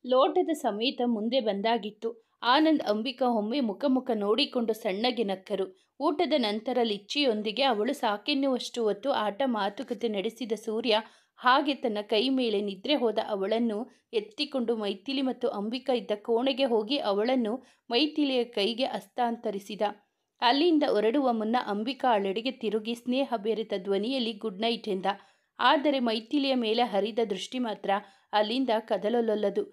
ಲೋಟದ ಸಮೇತ ಮುಂದೆ ಬಂದಾಗಿತ್ತು. ಆನಂದ್ ಅಂಬಿಕಾ ಒಮ್ಮೆ ಮುಖ ನೋಡಿಕೊಂಡು ಸಣ್ಣಗೆ ನಕ್ಕರು. ಊಟದ ನಂತರ ಲಿಚ್ಚಿಯೊಂದಿಗೆ ಅವಳು ಸಾಕೆನ್ನುವಷ್ಟು ಹೊತ್ತು ಆಟ ಮಾತುಕತೆ ನಡೆಸಿದ ಸೂರ್ಯ ಹಾಗೆ ತನ್ನ ಕೈ ಮೇಲೆ ನಿದ್ರೆ ಹೋದ ಅವಳನ್ನು ಎತ್ತಿಕೊಂಡು ಮೈಥಿಲಿ ಮತ್ತು ಅಂಬಿಕಾ ಇದ್ದ ಕೋಣೆಗೆ ಹೋಗಿ ಅವಳನ್ನು ಮೈಥಿಲಿಯ ಕೈಗೆ ಹಸ್ತಾಂತರಿಸಿದ. ಅಲ್ಲಿಂದ ಹೊರಡುವ ಮುನ್ನ ಅಂಬಿಕಾ ಅವಳೆಡೆಗೆ ತಿರುಗಿ ಸ್ನೇಹ ಬೆರೆತ ಧ್ವನಿಯಲ್ಲಿ ಗುಡ್ ನೈಟ್ ಎಂದ. ಆದರೆ ಮೈಥಿಲಿಯ ಮೇಲೆ ಹರಿದ ದೃಷ್ಟಿ ಮಾತ್ರ ಅಲ್ಲಿಂದ ಕದಲಲೊಲ್ಲದು.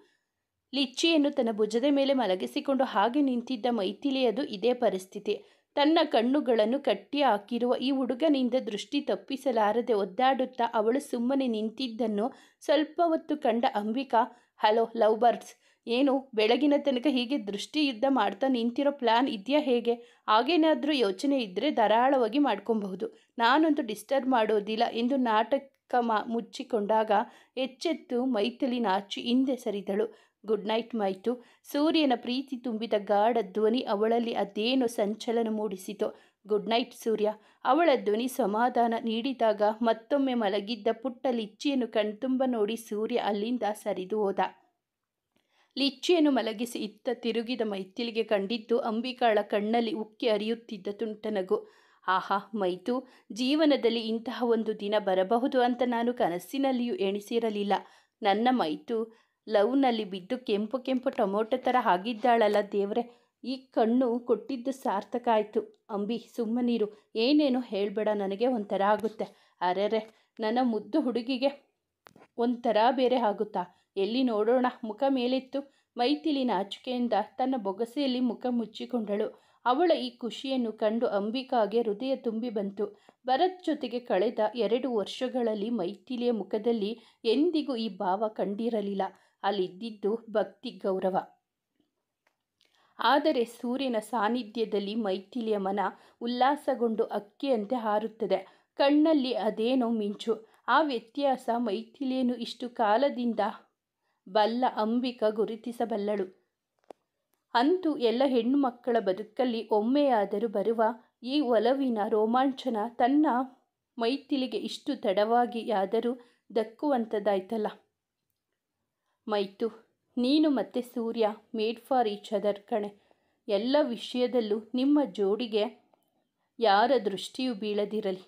ಲಿಚ್ಚಿಯನ್ನು ತನ್ನ ಭುಜದ ಮೇಲೆ ಮಲಗಿಸಿಕೊಂಡು ಹಾಗೆ ನಿಂತಿದ್ದ ಮೈಥಿಲಿಯದು ಇದೇ ಪರಿಸ್ಥಿತಿ. ತನ್ನ ಕಣ್ಣುಗಳನ್ನು ಕಟ್ಟಿ ಹಾಕಿರುವ ಈ ಹುಡುಗನಿಂದ ದೃಷ್ಟಿ ತಪ್ಪಿಸಲಾರದೆ ಒದ್ದಾಡುತ್ತಾ ಅವಳು ಸುಮ್ಮನೆ ನಿಂತಿದ್ದನ್ನು ಸ್ವಲ್ಪ ಹೊತ್ತು ಕಂಡ ಅಂಬಿಕಾ, ಹಲೋ ಲವ್ ಬರ್ಡ್ಸ್, ಏನು ಬೆಳಗಿನ ತನಕ ಹೀಗೆ ದೃಷ್ಟಿ ಯುದ್ಧ ಮಾಡ್ತಾ ನಿಂತಿರೋ ಪ್ಲ್ಯಾನ್ ಇದೆಯಾ ಹೇಗೆ? ಹಾಗೇನಾದರೂ ಯೋಚನೆ ಇದ್ದರೆ ಧಾರಾಳವಾಗಿ ಮಾಡ್ಕೊಬಹುದು, ನಾನಂತೂ ಡಿಸ್ಟರ್ಬ್ ಮಾಡೋದಿಲ್ಲ ಎಂದು ನಾಟಕ ಮುಚ್ಚಿಕೊಂಡಾಗ ಎಚ್ಚೆತ್ತು ಮೈಥಿಲಿ ನಾಚಿ ಹಿಂದೆ ಸರಿದಳು. Good night ಮೈತು. ಸೂರ್ಯನ ಪ್ರೀತಿ ತುಂಬಿದ ಗಾಢ ಧ್ವನಿ ಅವಳಲ್ಲಿ ಅದೇನೋ ಸಂಚಲನ ಮೂಡಿಸಿತು. ಗುಡ್ ನೈಟ್ ಸೂರ್ಯ. ಅವಳ ಧ್ವನಿ ಸಮಾಧಾನ ನೀಡಿದಾಗ ಮತ್ತೊಮ್ಮೆ ಮಲಗಿದ್ದ ಪುಟ್ಟ ಲಿಚ್ಚಿಯನ್ನು ಕಣ್ತುಂಬ ನೋಡಿ ಸೂರ್ಯ ಅಲ್ಲಿಂದ ಸರಿದು ಹೋದ. ಲಿಚ್ಚಿಯನ್ನು ಮಲಗಿಸಿ ಇತ್ತ ತಿರುಗಿದ ಮೈಥಿಲಿಗೆ ಕಂಡಿದ್ದು ಅಂಬಿಕಾಳ ಕಣ್ಣಲ್ಲಿ ಉಕ್ಕಿ ಹರಿಯುತ್ತಿದ್ದ ತುಂಟನಗು. ಆಹಾ ಮೈತು, ಜೀವನದಲ್ಲಿ ಇಂತಹ ಒಂದು ದಿನ ಬರಬಹುದು ಅಂತ ನಾನು ಕನಸಿನಲ್ಲಿಯೂ ಎಣಿಸಿರಲಿಲ್ಲ. ನನ್ನ ಮೈತು ಲವ್ನಲ್ಲಿ ಬಿದ್ದು ಕೆಂಪು ಟೊಮೊಟೊ ಥರ ಆಗಿದ್ದಾಳಲ್ಲ ದೇವ್ರೆ, ಈ ಕಣ್ಣು ಕೊಟ್ಟಿದ್ದು ಸಾರ್ಥಕ ಆಯಿತು. ಅಂಬಿ ಸುಮ್ಮನಿರು, ಏನೇನು ಹೇಳಬೇಡ, ನನಗೆ ಒಂಥರ ಆಗುತ್ತೆ. ಅರೆರೆ, ನನ್ನ ಮುದ್ದು ಹುಡುಗಿಗೆ ಒಂಥರ ಬೇರೆ ಆಗುತ್ತಾ? ಎಲ್ಲಿ ನೋಡೋಣ, ಮುಖ ಮೇಲೆತ್ತು. ಮೈಥಿಲಿ ನಾಚಿಕೆಯಿಂದ ತನ್ನ ಬೊಗಸೆಯಲ್ಲಿ ಮುಖ ಮುಚ್ಚಿಕೊಂಡಳು. ಅವಳ ಈ ಖುಷಿಯನ್ನು ಕಂಡು ಅಂಬಿಕಾಗೆ ಹೃದಯ ತುಂಬಿ ಬಂತು. ಭರತ್ ಜೊತೆಗೆ ಕಳೆದ 2 ವರ್ಷಗಳಲ್ಲಿ ಮೈಥಿಲಿಯ ಮುಖದಲ್ಲಿ ಎಂದಿಗೂ ಈ ಭಾವ ಕಂಡಿರಲಿಲ್ಲ. ಅಲ್ಲಿದ್ದಿದ್ದು ಭಕ್ತಿ, ಗೌರವ. ಆದರೆ ಸೂರ್ಯನ ಸಾನ್ನಿಧ್ಯದಲ್ಲಿ ಮೈಥಿಲಿಯ ಮನ ಉಲ್ಲಾಸಗೊಂಡು ಅಕ್ಕಿಯಂತೆ ಹಾರುತ್ತದೆ. ಕಣ್ಣಲ್ಲಿ ಅದೇನೋ ಮಿಂಚು. ಆ ವ್ಯತ್ಯಾಸ ಮೈಥಿಲಿಯನ್ನು ಇಷ್ಟು ಕಾಲದಿಂದ ಬಲ್ಲ ಅಂಬಿಕಾ ಗುರುತಿಸಬಲ್ಲಳು. ಅಂತೂ ಎಲ್ಲ ಹೆಣ್ಣು ಮಕ್ಕಳ ಬದುಕಲ್ಲಿ ಒಮ್ಮೆಯಾದರೂ ಬರುವ ಈ ಒಲವಿನ ರೋಮಾಂಚನ ತನ್ನ ಮೈಥಿಲಿಗೆ ಇಷ್ಟು ತಡವಾಗಿಯಾದರೂ ದಕ್ಕುವಂಥದ್ದಾಯ್ತಲ್ಲ. ಮೈತು, ನೀನು ಮತ್ತು ಸೂರ್ಯ ಮೇಡ್ ಫಾರ್ ಈಚ್ ಅದರ್ ಕಣೆ. ಎಲ್ಲ ವಿಷಯದಲ್ಲೂ ನಿಮ್ಮ ಜೋಡಿಗೆ ಯಾರ ದೃಷ್ಟಿಯೂ ಬೀಳದಿರಲಿ.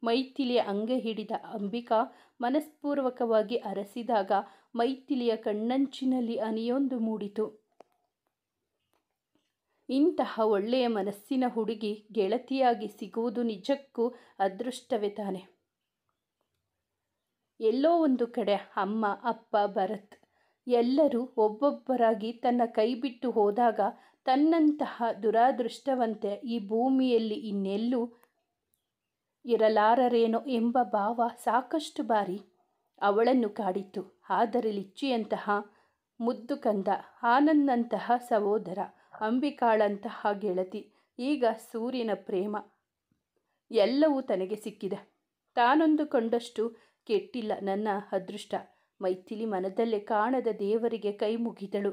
ಮೈಥಿಲಿಯ ಅಂಗ ಹಿಡಿದ ಅಂಬಿಕಾ ಮನಸ್ಪೂರ್ವಕವಾಗಿ ಅರಸಿದಾಗ ಮೈಥಿಲಿಯ ಕಣ್ಣಂಚಿನಲ್ಲಿ ಹನಿಯೊಂದು ಮೂಡಿತು. ಇಂತಹ ಒಳ್ಳೆಯ ಮನಸ್ಸಿನ ಹುಡುಗಿ ಗೆಳತಿಯಾಗಿ ಸಿಗುವುದು ನಿಜಕ್ಕೂ ಅದೃಷ್ಟವೇ ತಾನೆ. ಎಲ್ಲೋ ಒಂದು ಕಡೆ ಅಮ್ಮ, ಅಪ್ಪ, ಭರತ್ ಎಲ್ಲರೂ ಒಬ್ಬೊಬ್ಬರಾಗಿ ತನ್ನ ಕೈ ಬಿಟ್ಟು ಹೋದಾಗ ತನ್ನಂತಹ ದುರಾದೃಷ್ಟವಂತೆ ಈ ಭೂಮಿಯಲ್ಲಿ ಇನ್ನೆಲ್ಲೂ ಇರಲಾರರೇನೋ ಎಂಬ ಭಾವ ಸಾಕಷ್ಟು ಬಾರಿ ಅವಳನ್ನು ಕಾಡಿತ್ತು. ಆದರೆ ಲಿಚ್ಚಿಯಂತಹ ಮುದ್ದು ಕಂದ, ಆನಂದ್ನಂತಹ ಸಹೋದರ, ಅಂಬಿಕಾಳಂತಹ ಗೆಳತಿ, ಈಗ ಸೂರ್ಯನ ಪ್ರೇಮ ಎಲ್ಲವೂ ತನಗೆ ಸಿಕ್ಕಿದೆ. ತಾನೊಂದುಕೊಂಡಷ್ಟು ಕೆಟ್ಟಿಲ್ಲ ನನ್ನ ಅದೃಷ್ಟ. ಮೈಥಿಲಿ ಮನದಲ್ಲೇ ಕಾಣದ ದೇವರಿಗೆ ಕೈ ಮುಗಿದಳು.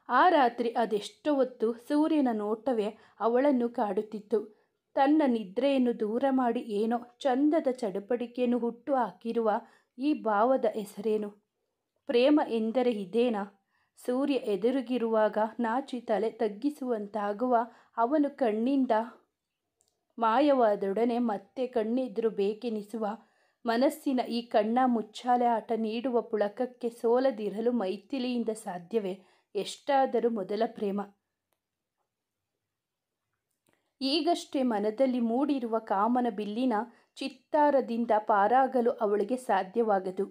ಆ ರಾತ್ರಿ ಅದೆಷ್ಟೋ ಹೊತ್ತು ಸೂರ್ಯನ ನೋಟವೇ ಅವಳನ್ನು ಕಾಡುತ್ತಿತ್ತು. ತನ್ನ ನಿದ್ರೆಯನ್ನು ದೂರ ಮಾಡಿ ಏನೋ ಚಂದದ ಚಡಪಡಿಕೆಯನ್ನು ಹುಟ್ಟು ಹಾಕಿರುವ ಈ ಭಾವದ ಹೆಸರೇನು? ಪ್ರೇಮ ಎಂದರೆ ಇದೇನಾ? ಸೂರ್ಯ ಎದುರಿಗಿರುವಾಗ ನಾಚಿ ತಲೆ ತಗ್ಗಿಸುವಂತಾಗುವ ಅವನು ಕಣ್ಣಿಂದ ಮಾಯವಾದೊಡನೆ ಮತ್ತೆ ಕಣ್ಣೆದುರು ಬೇಕೆನಿಸುವ ಮನಸ್ಸಿನ ಈ ಕಣ್ಣ ಮುಚ್ಚಾಲೆ ಆಟ ನೀಡುವ ಪುಳಕಕ್ಕೆ ಸೋಲದಿರಲು ಮೈಥಿಲಿಯಿಂದ ಸಾಧ್ಯವೇ? ಎಷ್ಟಾದರೂ ಮೊದಲ ಪ್ರೇಮ. ಈಗಷ್ಟೇ ಮನದಲ್ಲಿ ಮೂಡಿರುವ ಕಾಮನ ಬಿಲ್ಲಿನ ಚಿತ್ತಾರದಿಂದ ಪಾರಾಗಲು ಅವಳಿಗೆ ಸಾಧ್ಯವಾಗದು.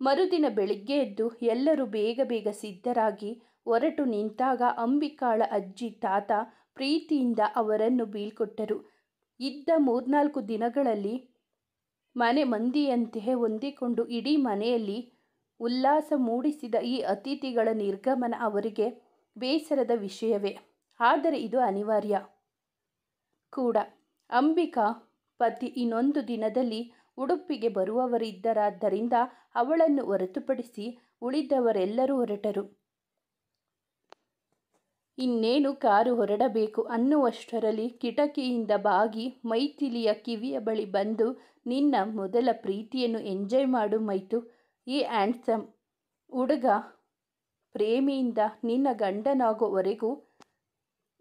ಮರುದಿನ ಬೆಳಿಗ್ಗೆ ಎದ್ದು ಎಲ್ಲರೂ ಬೇಗ ಬೇಗ ಸಿದ್ಧರಾಗಿ ಹೊರಟು ನಿಂತಾಗ ಅಂಬಿಕಾಳ ಅಜ್ಜಿ ತಾತ ಪ್ರೀತಿಯಿಂದ ಅವರನ್ನು ಬೀಳ್ಕೊಟ್ಟರು. ಇದ್ದ 3-4 ದಿನಗಳಲ್ಲಿ ಮನೆ ಮಂದಿಯಂತೆಯೇ ಹೊಂದಿಕೊಂಡು ಇಡೀ ಮನೆಯಲ್ಲಿ ಉಲ್ಲಾಸ ಮೂಡಿಸಿದ ಈ ಅತಿಥಿಗಳ ನಿರ್ಗಮನ ಅವರಿಗೆ ಬೇಸರದ ವಿಷಯವೇ. ಆದರೆ ಇದು ಅನಿವಾರ್ಯ ಕೂಡ. ಅಂಬಿಕಾ ಪತಿ ಇನ್ನೊಂದು ದಿನದಲ್ಲಿ ಉಡುಪಿಗೆ ಬರುವವರಿದ್ದರಾದ್ದರಿಂದ ಅವಳನ್ನು ಹೊರತುಪಡಿಸಿ ಉಳಿದವರೆಲ್ಲರೂ ಹೊರಟರು. ಇನ್ನೇನು ಕಾರು ಹೊರಡಬೇಕು ಅನ್ನುವಷ್ಟರಲ್ಲಿ ಕಿಟಕಿಯಿಂದ ಬಾಗಿ ಮೈಥಿಲಿಯ ಕಿವಿಯ ಬಳಿ ಬಂದು, ನಿನ್ನ ಮೊದಲ ಪ್ರೀತಿಯನ್ನು ಎಂಜಾಯ್ ಮಾಡು ಮೈತು. ಈ ಹ್ಯಾಂಡ್ಸಮ್ ಹುಡುಗ ಪ್ರೇಮಿಯಿಂದ ನಿನ್ನ ಗಂಡನಾಗೋವರೆಗೂ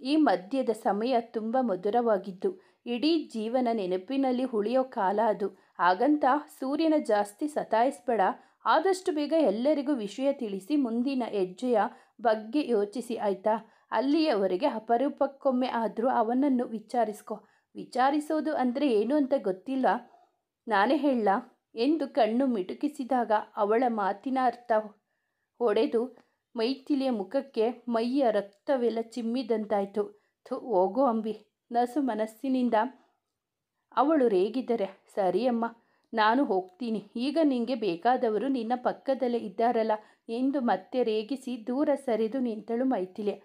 ಈ ಮಧ್ಯದ ಸಮಯ ತುಂಬ ಮಧುರವಾಗಿದ್ದು ಇಡೀ ಜೀವನ ನೆನಪಿನಲ್ಲಿ ಉಳಿಯೋ ಕಾಲ ಅದು. ಹಾಗಂತ ಸೂರ್ಯನ ಜಾಸ್ತಿ ಸತಾಯಿಸ್ಬೇಡ. ಆದಷ್ಟು ಬೇಗ ಎಲ್ಲರಿಗೂ ವಿಷಯ ತಿಳಿಸಿ ಮುಂದಿನ ಹೆಜ್ಜೆಯ ಬಗ್ಗೆ ಯೋಚಿಸಿ ಆಯ್ತಾ? ಅಲ್ಲಿಯವರೆಗೆ ಅಪರೂಪಕ್ಕೊಮ್ಮೆ ಆದರೂ ಅವನನ್ನು ವಿಚಾರಿಸ್ಕೊ. ವಿಚಾರಿಸೋದು ಅಂದರೆ ಏನು ಅಂತ ಗೊತ್ತಿಲ್ಲ, ನಾನೇ ಹೇಳಲಾ ಎಂದು ಕಣ್ಣು ಮಿಟುಕಿಸಿದಾಗ ಅವಳ ಮಾತಿನ ಅರ್ಥ ಹೊಡೆದು ಮೈಥಿಲಿಯ ಮುಖಕ್ಕೆ ಮೈಯ ರಕ್ತವೆಲ್ಲ ಚಿಮ್ಮಿದಂತಾಯಿತು. ಹೋಗೋ ಅಂಬಿ. ನಸು ಮನಸ್ಸಿನಿಂದ ಅವಳು ರೇಗಿದರೆ, ಸರಿಯಮ್ಮ ನಾನು ಹೋಗ್ತೀನಿ, ಈಗ ನಿನಗೆ ಬೇಕಾದವರು ನಿನ್ನ ಪಕ್ಕದಲ್ಲೇ ಇದ್ದಾರಲ್ಲ ಎಂದು ಮತ್ತೆ ರೇಗಿಸಿ ದೂರ ಸರಿದು ನಿಂತಳು ಮೈಥಿಲಿ.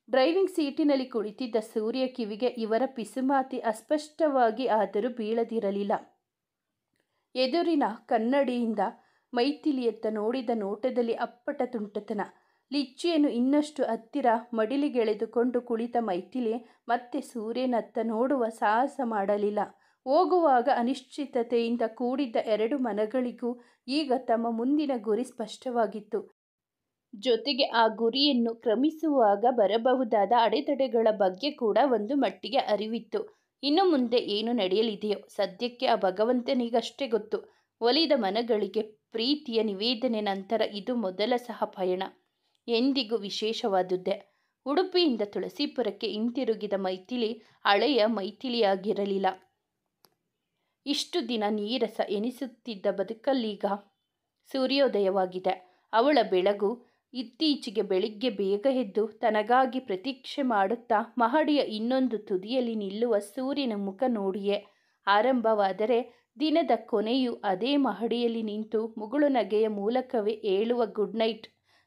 ಡ್ರೈವಿಂಗ್ ಸೀಟಿನಲ್ಲಿ ಕುಳಿತಿದ್ದ ಸೂರ್ಯ ಕಿವಿಗೆ ಇವರ ಪಿಸುಮಾತಿ ಅಸ್ಪಷ್ಟವಾಗಿ ಆದರೂ ಬೀಳದಿರಲಿಲ್ಲ. ಎದುರಿನ ಕನ್ನಡಿಯಿಂದ ಮೈಥಿಲಿಯತ್ತ ನೋಡಿದ ನೋಟದಲ್ಲಿ ಅಪ್ಪಟ ತುಂಟತನ. ಲಿಚ್ಚಿಯನ್ನು ಇನ್ನಷ್ಟು ಹತ್ತಿರ ಮಡಿಲಿಗೆಳೆದುಕೊಂಡು ಕುಳಿತ ಮೈಥಿಲಿ ಮತ್ತೆ ಸೂರ್ಯನತ್ತ ನೋಡುವ ಸಾಹಸ ಮಾಡಲಿಲ್ಲ. ಹೋಗುವಾಗ ಅನಿಶ್ಚಿತತೆಯಿಂದ ಕೂಡಿದ್ದ 2 ಮನಗಳಿಗೂ ಈಗ ತಮ್ಮ ಮುಂದಿನ ಗುರಿ ಸ್ಪಷ್ಟವಾಗಿತ್ತು. ಜೊತೆಗೆ ಆ ಗುರಿಯನ್ನು ಕ್ರಮಿಸುವಾಗ ಬರಬಹುದಾದ ಅಡೆತಡೆಗಳ ಬಗ್ಗೆ ಕೂಡ ಒಂದು ಮಟ್ಟಿಗೆ ಅರಿವಿತ್ತು. ಇನ್ನು ಮುಂದೆ ಏನು ನಡೆಯಲಿದೆಯೋ ಸದ್ಯಕ್ಕೆ ಆ ಭಗವಂತನಿಗಷ್ಟೇ ಗೊತ್ತು. ಒಲಿದ ಮನಗಳಿಗೆ ಪ್ರೀತಿಯ ನಿವೇದನೆ ನಂತರ ಇದು ಮೊದಲ ಸಹ ಪಯಣ. ಎಂದಿಗೂ ವಿಶೇಷವಾದುದೇ. ಉಡುಪಿಯಿಂದ ತುಳಸೀಪುರಕ್ಕೆ ಹಿಂತಿರುಗಿದ ಮೈಥಿಲಿ ಹಳೆಯ ಮೈಥಿಲಿಯಾಗಿರಲಿಲ್ಲ. ಇಷ್ಟು ದಿನ ನೀರಸ ಎನಿಸುತ್ತಿದ್ದ ಬದುಕಲ್ಲೀಗ ಸೂರ್ಯೋದಯವಾಗಿದೆ. ಅವಳ ಬೆಳಗು ಇತ್ತೀಚೆಗೆ ಬೆಳಿಗ್ಗೆ ಬೇಗ ಎದ್ದು ತನಗಾಗಿ ಪ್ರತೀಕ್ಷೆ ಮಾಡುತ್ತಾ ಮಹಡಿಯ ಇನ್ನೊಂದು ತುದಿಯಲ್ಲಿ ನಿಲ್ಲುವ ಸೂರ್ಯನ ಮುಖ ನೋಡಿಯೇ ಆರಂಭವಾದರೆ, ದಿನದ ಕೊನೆಯೂ ಅದೇ ಮಹಡಿಯಲ್ಲಿ ನಿಂತು ಮುಗುಳು ನಗೆಯ ಮೂಲಕವೇ ಹೇಳುವ ಗುಡ್ ನೈಟ್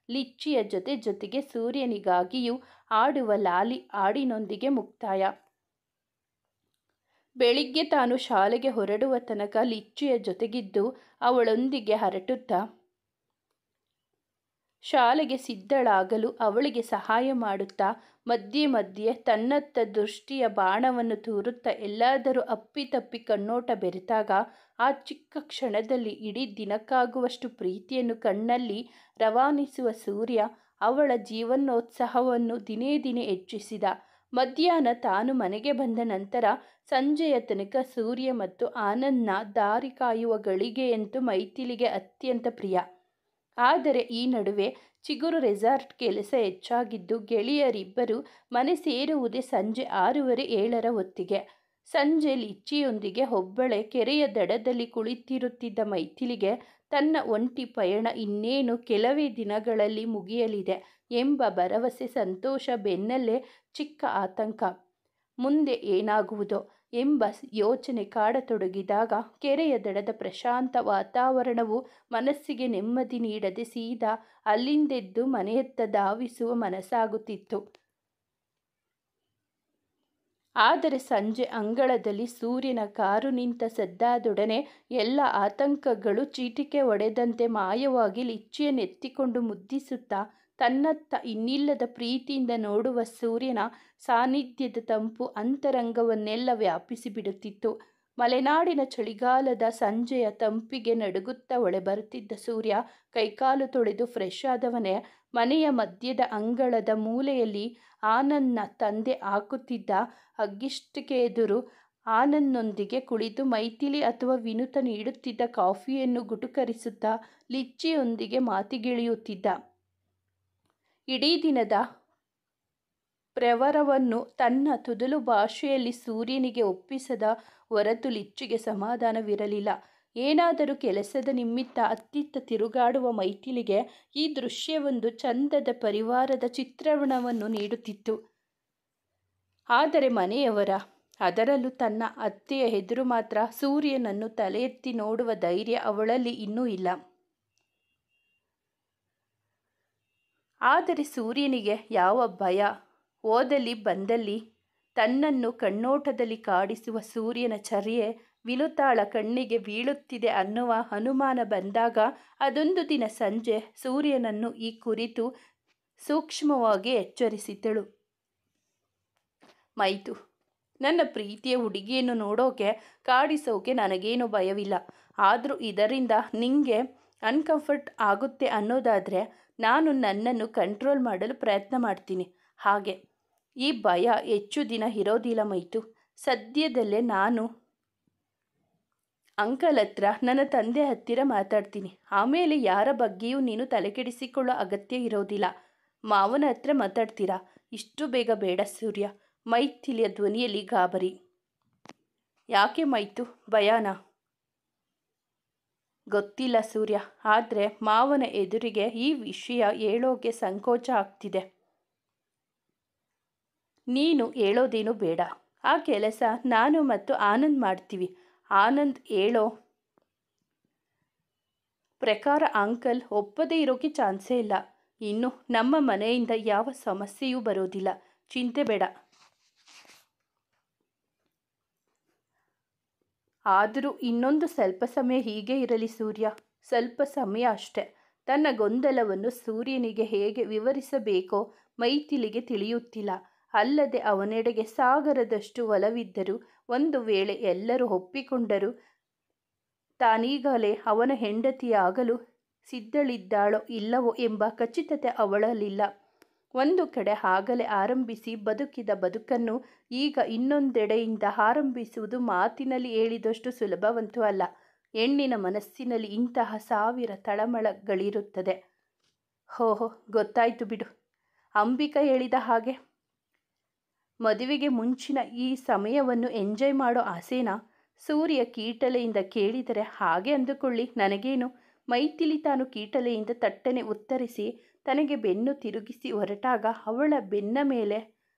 ಲಿಚ್ಚಿಯ ಜೊತೆಗೆ ಸೂರ್ಯನಿಗಾಗಿಯೂ ಆಡುವ ಲಾಲಿ ಹಾಡಿನೊಂದಿಗೆ ಮುಕ್ತಾಯ. ಬೆಳಿಗ್ಗೆ ತಾನು ಶಾಲೆಗೆ ಹೊರಡುವ ತನಕ ಲಿಚ್ಚಿಯ ಜೊತೆಗಿದ್ದು ಅವಳೊಂದಿಗೆ ಹರಟುತ್ತಾ ಶಾಲೆಗೆ ಸಿದ್ಧಳಾಗಲು ಅವಳಿಗೆ ಸಹಾಯ ಮಾಡುತ್ತಾ ಮಧ್ಯೆ ಮಧ್ಯೆ ತನ್ನತ್ತ ದೃಷ್ಟಿಯ ಬಾಣವನ್ನು ತೂರುತ್ತಾ ಎಲ್ಲಾದರೂ ಅಪ್ಪಿತಪ್ಪಿ ಕಣ್ಣೋಟ ಬೆರೆತಾಗ ಆ ಚಿಕ್ಕ ಕ್ಷಣದಲ್ಲಿ ಇಡೀ ದಿನಕ್ಕಾಗುವಷ್ಟು ಪ್ರೀತಿಯನ್ನು ಕಣ್ಣಲ್ಲಿ ರವಾನಿಸುವ ಸೂರ್ಯ ಅವಳ ಜೀವನೋತ್ಸಾಹವನ್ನು ದಿನೇ ದಿನೇ ಹೆಚ್ಚಿಸಿದ. ಮಧ್ಯಾಹ್ನ ತಾನು ಮನೆಗೆ ಬಂದ ನಂತರ ಸಂಜೆಯ ತನಕ ಸೂರ್ಯ ಮತ್ತು ಆನಂದ್ನ ದಾರಿ ಕಾಯುವ ಗಳಿಗೆಯಂತೂ ಮೈಥಿಲಿಗೆ ಅತ್ಯಂತ ಪ್ರಿಯ. ಆದರೆ ಈ ನಡುವೆ ಚಿಗುರು ರೆಸಾರ್ಟ್ ಕೆಲಸ ಹೆಚ್ಚಾಗಿದ್ದು ಗೆಳೆಯರಿಬ್ಬರು ಮನೆ ಸೇರುವುದೇ ಸಂಜೆ 6:30-7 ಹೊತ್ತಿಗೆ. ಸಂಜೆ ಲಿಚ್ಚಿಯೊಂದಿಗೆ ಒಬ್ಬಳೇ ಕೆರೆಯ ದಡದಲ್ಲಿ ಕುಳಿತಿರುತ್ತಿದ್ದ ಮೈಥಿಲಿಗೆ ತನ್ನ ಒಂಟಿ ಪಯಣ ಇನ್ನೇನು ಕೆಲವೇ ದಿನಗಳಲ್ಲಿ ಮುಗಿಯಲಿದೆ ಎಂಬ ಭರವಸೆ, ಸಂತೋಷ, ಬೆನ್ನಲ್ಲೇ ಚಿಕ್ಕ ಆತಂಕ. ಮುಂದೆ ಏನಾಗುವುದೋ ಎಂಬ ಯೋಚನೆ ಕಾಡತೊಡಗಿದಾಗ ಕೆರೆಯ ದಡದ ಪ್ರಶಾಂತ ವಾತಾವರಣವು ಮನಸ್ಸಿಗೆ ನೆಮ್ಮದಿ ನೀಡದೆ ಸೀದಾ ಅಲ್ಲಿಂದೆದ್ದು ಮನೆಯತ್ತ ಧಾವಿಸುವ ಮನಸ್ಸಾಗುತ್ತಿತ್ತು. ಆದರೆ ಸಂಜೆ ಅಂಗಳದಲ್ಲಿ ಸೂರ್ಯನ ಕಾರು ನಿಂತ ಸದ್ದಾದೊಡನೆ ಎಲ್ಲ ಆತಂಕಗಳು ಚೀಟಿಕೆ ಹೊಡೆದಂತೆ ಮಾಯವಾಗಿ ಲಿಚ್ಚಿಯನ್ನೆತ್ತಿಕೊಂಡು ಮುದ್ದಿಸುತ್ತಾ ತನ್ನತ್ತ ಇನ್ನಿಲ್ಲದ ಪ್ರೀತಿಯಿಂದ ನೋಡುವ ಸೂರ್ಯನ ಸಾನ್ನಿಧ್ಯದ ತಂಪು ಅಂತರಂಗವನ್ನೆಲ್ಲ ವ್ಯಾಪಿಸಿ ಬಿಡುತ್ತಿತ್ತು. ಮಲೆನಾಡಿನ ಚಳಿಗಾಲದ ಸಂಜೆಯ ತಂಪಿಗೆ ನಡುಗುತ್ತಾ ಒಳೆ ಬರುತ್ತಿದ್ದ ಸೂರ್ಯ ಕೈಕಾಲು ತೊಳೆದು ಫ್ರೆಶ್ ಆದವನೇ ಮನೆಯ ಮಧ್ಯದ ಅಂಗಳದ ಮೂಲೆಯಲ್ಲಿ ಆನಂದ್ನ ತಂದೆ ಹಾಕುತ್ತಿದ್ದ ಅಗ್ಗಿಷ್ಟಕ್ಕೆ ಎದುರು ಆನಂದ್ನೊಂದಿಗೆ ಕುಳಿತು ಮೈಥಿಲಿ ಅಥವಾ ವಿನುತ ನೀಡುತ್ತಿದ್ದ ಕಾಫಿಯನ್ನು ಗುಟುಕರಿಸುತ್ತಾ ಲಿಚ್ಚಿಯೊಂದಿಗೆ ಮಾತಿಗಿಳಿಯುತ್ತಿದ್ದ. ಇಡೀ ದಿನದ ಪ್ರವರವನ್ನು ತನ್ನ ತುದಲು ಭಾಷೆಯಲ್ಲಿ ಸೂರ್ಯನಿಗೆ ಒಪ್ಪಿಸದ ಹೊರತು ಲಿಚ್ಚಿಗೆ ಸಮಾಧಾನವಿರಲಿಲ್ಲ. ಏನಾದರೂ ಕೆಲಸದ ನಿಮಿತ್ತ ಅತ್ತಿತ್ತ ತಿರುಗಾಡುವ ಮೈಥಿಲಿಗೆ ಈ ದೃಶ್ಯವೊಂದು ಚಂದದ ಪರಿವಾರದ ಚಿತ್ರಣವನ್ನು ನೀಡುತ್ತಿತ್ತು. ಆದರೆ ಮನೆಯವರ, ಅದರಲ್ಲೂ ತನ್ನ ಅತ್ತೆಯ ಎದುರು ಮಾತ್ರ ಸೂರ್ಯನನ್ನು ತಲೆ ಎತ್ತಿ ನೋಡುವ ಧೈರ್ಯ ಅವಳಲ್ಲಿ ಇನ್ನೂ ಇಲ್ಲ. ಆದರೆ ಸೂರ್ಯನಿಗೆ ಯಾವ ಭಯ? ಹೋದಲ್ಲಿ ಬಂದಲ್ಲಿ ತನ್ನನ್ನು ಕಣ್ಣೋಟದಲ್ಲಿ ಕಾಡಿಸುವ ಸೂರ್ಯನ ಚರ್ಯೆ ವಿನುತಾಳ ಕಣ್ಣಿಗೆ ಬೀಳುತ್ತಿದೆ ಅನ್ನುವ ಅನುಮಾನ ಬಂದಾಗ ಅದೊಂದು ದಿನ ಸಂಜೆ ಸೂರ್ಯನನ್ನು ಈ ಕುರಿತು ಸೂಕ್ಷ್ಮವಾಗಿ ಎಚ್ಚರಿಸಿದ್ದಳು. ಮೈತು, ನನ್ನ ಪ್ರೀತಿಯ ಹುಡುಗಿಯನ್ನು ನೋಡೋಕೆ ಕಾಡಿಸೋಕೆ ನನಗೇನು ಭಯವಿಲ್ಲ. ಆದರೂ ಇದರಿಂದ ನಿಂಗೆ ಅನ್ಕಂಫರ್ಟ್ ಆಗುತ್ತೆ ಅನ್ನೋದಾದರೆ ನಾನು ನನ್ನನ್ನು ಕಂಟ್ರೋಲ್ ಮಾಡಲು ಪ್ರಯತ್ನ ಮಾಡ್ತೀನಿ. ಹಾಗೆ ಈ ಭಯ ಹೆಚ್ಚು ದಿನ ಇರೋದಿಲ್ಲ ಮೈತು. ಸದ್ಯದಲ್ಲೇ ನಾನು ಅಂಕಲ್ ಹತ್ರ, ನನ್ನ ತಂದೆ ಹತ್ತಿರ ಮಾತಾಡ್ತೀನಿ. ಆಮೇಲೆ ಯಾರ ಬಗ್ಗೆಯೂ ನೀನು ತಲೆಕೆಡಿಸಿಕೊಳ್ಳೋ ಅಗತ್ಯ ಇರೋದಿಲ್ಲ. ಮಾವನ ಹತ್ರ ಮಾತಾಡ್ತೀರಾ? ಇಷ್ಟು ಬೇಗ ಬೇಡ ಸೂರ್ಯ. ಮೈಥಿಲಿಯ ಧ್ವನಿಯಲ್ಲಿ ಗಾಬರಿ. ಯಾಕೆ ಮೈತು, ಭಯನಾ? ಗೊತ್ತಿಲ್ಲ ಸೂರ್ಯ, ಆದರೆ ಮಾವನ ಎದುರಿಗೆ ಈ ವಿಷಯ ಹೇಳೋಕೆ ಸಂಕೋಚ ಆಗ್ತಿದೆ. ನೀನು ಹೇಳೋದೇನು ಬೇಡ. ಆ ಕೆಲಸ ನಾನು ಮತ್ತು ಆನಂದ್ ಮಾಡ್ತೀವಿ. ಆನಂದ್ ಹೇಳೋ ಪ್ರಕಾರ ಅಂಕಲ್ ಒಪ್ಪದೇ ಇರೋಕ್ಕೆ ಚಾನ್ಸೇ ಇಲ್ಲ. ಇನ್ನು ನಮ್ಮ ಮನೆಯಿಂದ ಯಾವ ಸಮಸ್ಯೆಯೂ ಬರೋದಿಲ್ಲ. ಚಿಂತೆ ಬೇಡ. ಆದರೂ ಇನ್ನೊಂದು ಸ್ವಲ್ಪ ಸಮಯ ಹೀಗೆ ಇರಲಿ ಸೂರ್ಯ, ಸ್ವಲ್ಪ ಸಮಯ ಅಷ್ಟೆ. ತನ್ನ ಗೊಂದಲವನ್ನು ಸೂರ್ಯನಿಗೆ ಹೇಗೆ ವಿವರಿಸಬೇಕೋ ಮೈಥಿಲಿಗೆ ತಿಳಿಯುತ್ತಿಲ್ಲ. ಅಲ್ಲದೆ ಅವನೆಡೆಗೆ ಸಾಗರದಷ್ಟು ಒಲವಿದ್ದರೂ ಒಂದು ವೇಳೆ ಎಲ್ಲರೂ ಒಪ್ಪಿಕೊಂಡರೂ ತಾನೀಗಲೇ ಅವನ ಹೆಂಡತಿಯಾಗಲು ಸಿದ್ಧಳಿದ್ದಾಳೋ ಇಲ್ಲವೋ ಎಂಬ ಖಚಿತತೆ ಅವಳಲ್ಲಿಲ್ಲ. ಒಂದು ಕಡೆ ಆಗಲೇ ಆರಂಭಿಸಿ ಬದುಕಿದ ಬದುಕನ್ನು ಈಗ ಇನ್ನೊಂದೆಡೆಯಿಂದ ಆರಂಭಿಸುವುದು ಮಾತಿನಲ್ಲಿ ಹೇಳಿದಷ್ಟು ಸುಲಭವಂತೂ ಅಲ್ಲ. ಹೆಣ್ಣಿನ ಮನಸ್ಸಿನಲ್ಲಿ ಇಂತಹ 1000 ತಳಮಳಗಳಿರುತ್ತದೆ. ಓಹೋ, ಗೊತ್ತಾಯ್ತು ಬಿಡು. ಅಂಬಿಕಾ ಹೇಳಿದ ಹಾಗೆ ಮದುವೆಗೆ ಮುಂಚಿನ ಈ ಸಮಯವನ್ನು ಎಂಜಾಯ್ ಮಾಡೋ ಆಸೆನಾ? ಸೂರ್ಯ ಕೀಟಲೆಯಿಂದ ಕೇಳಿದರೆ ಹಾಗೆ ಅಂದುಕೊಳ್ಳಿ, ನನಗೇನು? ಮೈಥಿಲಿ ತಾನು ಕೀಟಲೆಯಿಂದ ತಟ್ಟನೆ ಉತ್ತರಿಸಿ ತನಗೆ ಬೆನ್ನು ತಿರುಗಿಸಿ ಹೊರಟಾಗ ಅವಳ ಬೆನ್ನ ಮೇಲೆ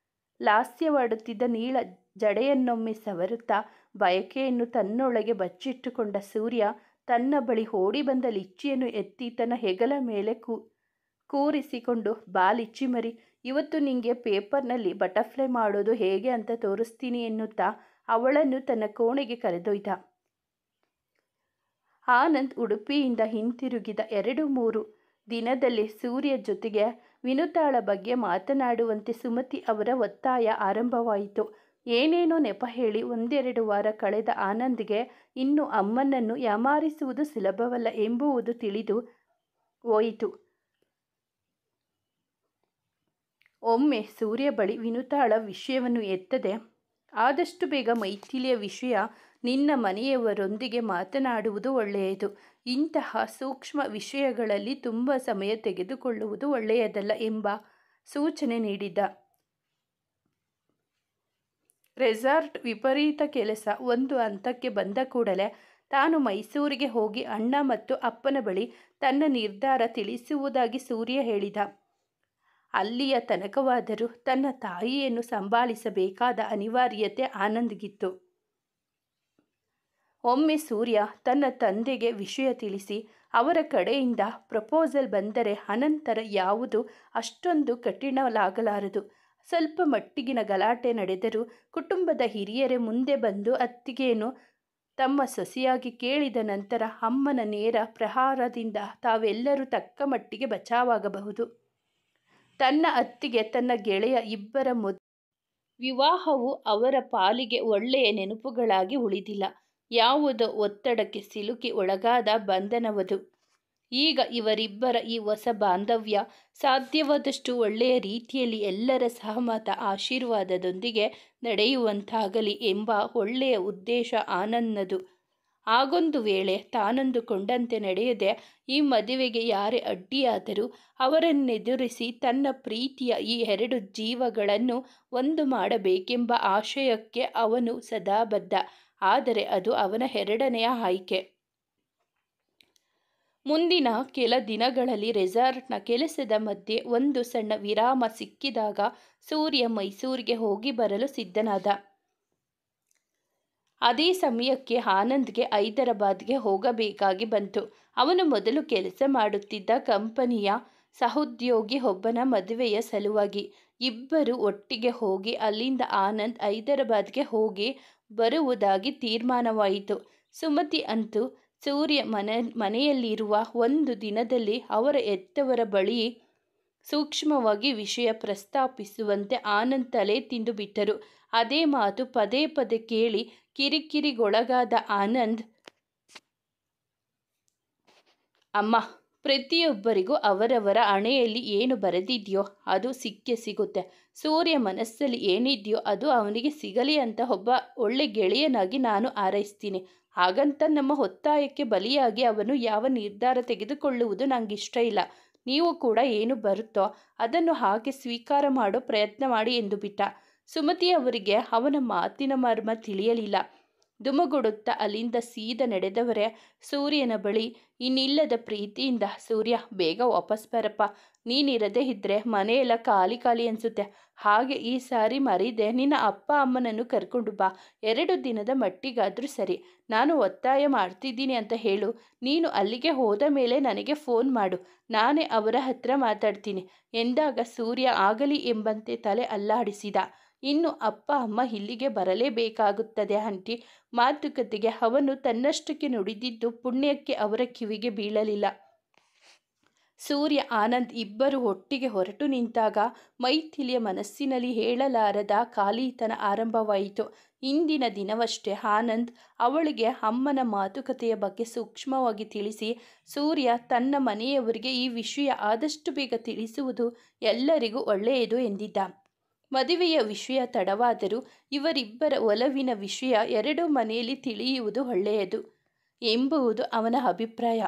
ಲಾಸ್ಯವಾಡುತ್ತಿದ್ದ ನೀಳ ಜಡೆಯನ್ನೊಮ್ಮೆ ಸವರುತ್ತಾ ಬಯಕೆಯನ್ನು ತನ್ನೊಳಗೆ ಬಚ್ಚಿಟ್ಟುಕೊಂಡ ಸೂರ್ಯ ತನ್ನ ಬಳಿ ಓಡಿ ಬಂದ ಲಿಚ್ಚಿಯನ್ನು ಎತ್ತಿ ತನ್ನ ಹೆಗಲ ಮೇಲೆ ಕೂರಿಸಿಕೊಂಡು, ಬಾ ಲಿಚ್ಚಿ ಮರಿ, ಇವತ್ತು ನಿಂಗೆ ಪೇಪರ್ನಲ್ಲಿ ಬಟರ್ಫ್ಲೈ ಮಾಡೋದು ಹೇಗೆ ಅಂತ ತೋರಿಸ್ತೀನಿ ಎನ್ನುತ್ತಾ ಅವಳನ್ನು ತನ್ನ ಕೋಣೆಗೆ ಕರೆದೊಯ್ದ. ಆನಂದ್ ಉಡುಪಿಯಿಂದ ಹಿಂತಿರುಗಿದ 2-3 ದಿನದಲ್ಲಿ ಸೂರ್ಯ ಜೊತೆಗೆ ವಿನುತಾಳ ಬಗ್ಗೆ ಮಾತನಾಡುವಂತೆ ಸುಮತಿ ಅವರ ಒತ್ತಾಯ ಆರಂಭವಾಯಿತು. ಏನೇನೋ ನೆಪ ಹೇಳಿ 1-2 ವಾರ ಕಳೆದ ಆನಂದ್ಗೆ ಇನ್ನು ಅಮ್ಮನನ್ನು ಯಾಮಾರಿಸುವುದು ಸುಲಭವಲ್ಲ ಎಂಬುವುದು ತಿಳಿದು ಹೋಯಿತು. ಒಮ್ಮೆ ಸೂರ್ಯ ಬಳಿ ವಿನುತಾಳ ವಿಷಯವನ್ನು ಎತ್ತದೆ, ಆದಷ್ಟು ಬೇಗ ಮೈಥಿಲಿಯ ವಿಷಯ ನಿನ್ನ ಮನೆಯವರೊಂದಿಗೆ ಮಾತನಾಡುವುದು ಒಳ್ಳೆಯದು. ಇಂತಹ ಸೂಕ್ಷ್ಮ ವಿಷಯಗಳಲ್ಲಿ ತುಂಬ ಸಮಯ ತೆಗೆದುಕೊಳ್ಳುವುದು ಒಳ್ಳೆಯದಲ್ಲ ಎಂಬ ಸೂಚನೆ ನೀಡಿದ್ದ. ರೆಸಾರ್ಟ್ ವಿಪರೀತ ಕೆಲಸ ಒಂದು ಹಂತಕ್ಕೆ ಬಂದ ಕೂಡಲೇ ತಾನು ಮೈಸೂರಿಗೆ ಹೋಗಿ ಅಣ್ಣ ಮತ್ತು ಅಪ್ಪನ ಬಳಿ ತನ್ನ ನಿರ್ಧಾರ ತಿಳಿಸುವುದಾಗಿ ಸೂರ್ಯ ಹೇಳಿದ. ಅಲ್ಲಿಯ ತನಕವಾದರೂ ತನ್ನ ತಾಯಿಯನ್ನು ಸಂಭಾಳಿಸಬೇಕಾದ ಅನಿವಾರ್ಯತೆ ಆನಂದ್ಗಿತ್ತು. ಒಮ್ಮೆ ಸೂರ್ಯ ತನ್ನ ತಂದೆಗೆ ವಿಷಯ ತಿಳಿಸಿ ಅವರ ಕಡೆಯಿಂದ ಪ್ರಪೋಸಲ್ ಬಂದರೆ ಅನಂತರ ಯಾವುದು ಅಷ್ಟೊಂದು ಕಠಿಣವಾಗಲಾರದು. ಸ್ವಲ್ಪ ಮಟ್ಟಿಗಿನ ಗಲಾಟೆ ನಡೆದರೂ ಕುಟುಂಬದ ಹಿರಿಯರೇ ಮುಂದೆ ಬಂದು ಅತ್ತಿಗೆಯನ್ನು ತಮ್ಮ ಸೊಸೆಯಾಗಿ ಕೇಳಿದ ನಂತರ ಅಮ್ಮನ ನೇರ ಪ್ರಹಾರದಿಂದ ತಾವೆಲ್ಲರೂ ತಕ್ಕ ಮಟ್ಟಿಗೆ ಬಚಾವಾಗಬಹುದು. ತನ್ನ ಅತ್ತಿಗೆ ತನ್ನ ಗೆಳೆಯ ಇಬ್ಬರ ವಿವಾಹವು ಅವರ ಪಾಲಿಗೆ ಒಳ್ಳೆಯ ನೆನಪುಗಳಾಗಿ ಉಳಿದಿಲ್ಲ. ಯಾವುದೋ ಒತ್ತಡಕ್ಕೆ ಸಿಲುಕಿ ಒಳಗಾದ ಬಂಧನವದು. ಈಗ ಇವರಿಬ್ಬರ ಈ ಹೊಸ ಬಾಂಧವ್ಯ ಸಾಧ್ಯವಾದಷ್ಟು ಒಳ್ಳೆಯ ರೀತಿಯಲ್ಲಿ ಎಲ್ಲರ ಸಹಮತ ಆಶೀರ್ವಾದದೊಂದಿಗೆ ನಡೆಯುವಂತಾಗಲಿ ಎಂಬ ಒಳ್ಳೆಯ ಉದ್ದೇಶ ಆನಂದನದು. ಹಾಗೊಂದು ವೇಳೆ ತಾನಂದುಕೊಂಡಂತೆ ನಡೆಯದೆ ಈ ಮದುವೆಗೆ ಯಾರೇ ಅಡ್ಡಿಯಾದರೂ ಅವರನ್ನೆದುರಿಸಿ ತನ್ನ ಪ್ರೀತಿಯ ಈ ಎರಡು ಜೀವಗಳನ್ನು ಒಂದು ಮಾಡಬೇಕೆಂಬ ಆಶಯಕ್ಕೆ ಅವನು ಸದಾ ಬದ್ಧ. ಆದರೆ ಅದು ಅವನ ಎರಡನೆಯ ಆಯ್ಕೆ. ಮುಂದಿನ ಕೆಲ ದಿನಗಳಲ್ಲಿ ರೆಸಾರ್ಟ್ನ ಕೆಲಸದ ಮಧ್ಯೆ ಒಂದು ಸಣ್ಣ ವಿರಾಮ ಸಿಕ್ಕಿದಾಗ ಸೂರ್ಯ ಮೈಸೂರಿಗೆ ಹೋಗಿ ಬರಲು ಸಿದ್ಧನಾದ. ಅದೇ ಸಮಯಕ್ಕೆ ಆನಂದ್ಗೆ ಹೈದರಾಬಾದ್ಗೆ ಹೋಗಬೇಕಾಗಿ ಬಂತು. ಅವನು ಮೊದಲು ಕೆಲಸ ಮಾಡುತ್ತಿದ್ದ ಕಂಪನಿಯ ಸಹೋದ್ಯೋಗಿ ಒಬ್ಬನ ಮದುವೆಯ ಸಲುವಾಗಿ. ಇಬ್ಬರು ಒಟ್ಟಿಗೆ ಹೋಗಿ ಅಲ್ಲಿಂದ ಆನಂದ್ ಹೈದರಾಬಾದ್ಗೆ ಹೋಗಿ ಬರುವುದಾಗಿ ತೀರ್ಮಾನವಾಯಿತು. ಸುಮತಿ ಅಂತೂ ಸೂರ್ಯ ಮನೆಯಲ್ಲಿರುವ ಒಂದು ದಿನದಲ್ಲಿ ಅವರ ಹೆತ್ತವರ ಬಳಿ ಸೂಕ್ಷ್ಮವಾಗಿ ವಿಷಯ ಪ್ರಸ್ತಾಪಿಸುವಂತೆ ಆನಂದ್ ತಲೆ ತಿಂದು ಬಿಟ್ಟರು. ಅದೇ ಮಾತು ಪದೇ ಪದೇ ಕೇಳಿ ಕಿರಿಕಿರಿಗೊಳಗಾದ ಆನಂದ್, ಅಮ್ಮ, ಪ್ರತಿಯೊಬ್ಬರಿಗೂ ಅವರವರ ಹಣೆಯಲ್ಲಿ ಏನು ಬರೆದಿದೆಯೋ ಅದು ಸಿಕ್ಕೇ ಸಿಗುತ್ತೆ. ಸೂರ್ಯ ಮನಸ್ಸಲ್ಲಿ ಏನಿದೆಯೋ ಅದು ಅವನಿಗೆ ಸಿಗಲಿ ಅಂತ ಒಬ್ಬ ಒಳ್ಳೆ ಗೆಳೆಯನಾಗಿ ನಾನು ಹಾರೈಸ್ತೀನಿ. ಹಾಗಂತ ನಮ್ಮ ಒತ್ತಾಯಕ್ಕೆ ಬಲಿಯಾಗಿ ಅವನು ಯಾವ ನಿರ್ಧಾರ ತೆಗೆದುಕೊಳ್ಳುವುದು ನನಗಿಷ್ಟ ಇಲ್ಲ. ನೀವು ಕೂಡ ಏನು ಬರುತ್ತೋ ಅದನ್ನು ಹಾಗೆ ಸ್ವೀಕಾರ ಮಾಡೋ ಪ್ರಯತ್ನ ಮಾಡಿ ಎಂದು ಬಿಟ್ಟ. ಸುಮತಿ ಅವರಿಗೆ ಅವನ ಮಾತಿನ ಮರ್ಮ ತಿಳಿಯಲಿಲ್ಲ. ದುಮುಗುಡುತ್ತಾ ಅಲ್ಲಿಂದ ಸೀದಾ ನಡೆದವರೇ ಸೂರ್ಯನ ಬಳಿ ಇನ್ನಿಲ್ಲದ ಪ್ರೀತಿಯಿಂದ, ಸೂರ್ಯ, ಬೇಗ ವಾಪಸ್ ಬರಪ್ಪ. ನೀನಿರದೇ ಇದ್ದರೆ ಮನೆಯೆಲ್ಲ ಖಾಲಿ ಖಾಲಿ ಅನಿಸುತ್ತೆ. ಹಾಗೆ ಈ ಸಾರಿ ಮರೀದೆ ನಿನ್ನ ಅಪ್ಪ ಅಮ್ಮನನ್ನು ಕರ್ಕೊಂಡು ಬಾ. 2 ದಿನದ ಮಟ್ಟಿಗಾದರೂ ಸರಿ. ನಾನು ಒತ್ತಾಯ ಮಾಡ್ತಿದ್ದೀನಿ ಅಂತ ಹೇಳು. ನೀನು ಅಲ್ಲಿಗೆ ಹೋದ ಮೇಲೆ ನನಗೆ ಫೋನ್ ಮಾಡು. ನಾನೇ ಅವರ ಹತ್ರ ಮಾತಾಡ್ತೀನಿ ಎಂದಾಗ ಸೂರ್ಯ ಆಗಲಿ ಎಂಬಂತೆ ತಲೆ ಅಲ್ಲಾಡಿಸಿದ. ಇನ್ನು ಅಪ್ಪ ಅಮ್ಮ ಇಲ್ಲಿಗೆ ಬರಲೇಬೇಕಾಗುತ್ತದೆ ಆಂಟಿ. ಮಾತುಕತೆಗೆ ಅವನು ತನ್ನಷ್ಟಕ್ಕೆ ನುಡಿದಿದ್ದು ಪುಣ್ಯಕ್ಕೆ ಅವರ ಕಿವಿಗೆ ಬೀಳಲಿಲ್ಲ. ಸೂರ್ಯ ಆನಂದ್ ಇಬ್ಬರು ಒಟ್ಟಿಗೆ ಹೊರಟು ನಿಂತಾಗ ಮೈಥಿಲಿಯ ಮನಸ್ಸಿನಲ್ಲಿ ಹೇಳಲಾರದ ಖಾಲಿತನ ಆರಂಭವಾಯಿತು. ಇಂದಿನ ದಿನವಷ್ಟೇ ಆನಂದ್ ಅವಳಿಗೆ ಅಮ್ಮನ ಮಾತುಕತೆಯ ಬಗ್ಗೆ ಸೂಕ್ಷ್ಮವಾಗಿ ತಿಳಿಸಿ, ಸೂರ್ಯ ತನ್ನ ಮನೆಯವರಿಗೆ ಈ ವಿಷಯ ಆದಷ್ಟು ಬೇಗ ತಿಳಿಸುವುದು ಎಲ್ಲರಿಗೂ ಒಳ್ಳೆಯದು ಎಂದಿದ್ದ. ಮದುವೆಯ ವಿಷಯ ತಡವಾದರೂ ಇವರಿಬ್ಬರ ಒಲವಿನ ವಿಷಯ ಎರಡೂ ಮನೆಯಲ್ಲಿ ತಿಳಿಯುವುದು ಒಳ್ಳೆಯದು ಎಂಬುದು ಅವನ ಅಭಿಪ್ರಾಯ.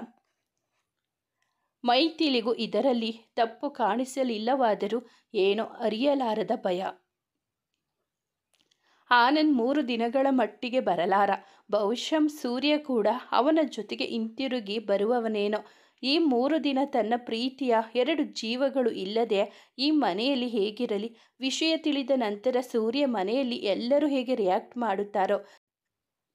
ಮೈಥಿಲಿಗೂ ಇದರಲ್ಲಿ ತಪ್ಪು ಕಾಣಿಸಲಿಲ್ಲವಾದರೂ ಏನೋ ಅರಿಯಲಾರದ ಭಯ. ಆನಂದ್ 3 ದಿನಗಳ ಮಟ್ಟಿಗೆ ಬರಲಾರ. ಬಹುಶಃ ಸೂರ್ಯ ಕೂಡ ಅವನ ಜೊತೆಗೆ ಹಿಂತಿರುಗಿ ಬರುವವನೇನೋ. ಈ 3 ದಿನ ತನ್ನ ಪ್ರೀತಿಯ 2 ಜೀವಗಳು ಇಲ್ಲದೆ ಈ ಮನೆಯಲ್ಲಿ ಹೇಗಿರಲಿ? ವಿಷಯ ತಿಳಿದ ನಂತರ ಸೂರ್ಯ ಮನೆಯಲ್ಲಿ ಎಲ್ಲರೂ ಹೇಗೆ ರಿಯಾಕ್ಟ್ ಮಾಡುತ್ತಾರೋ?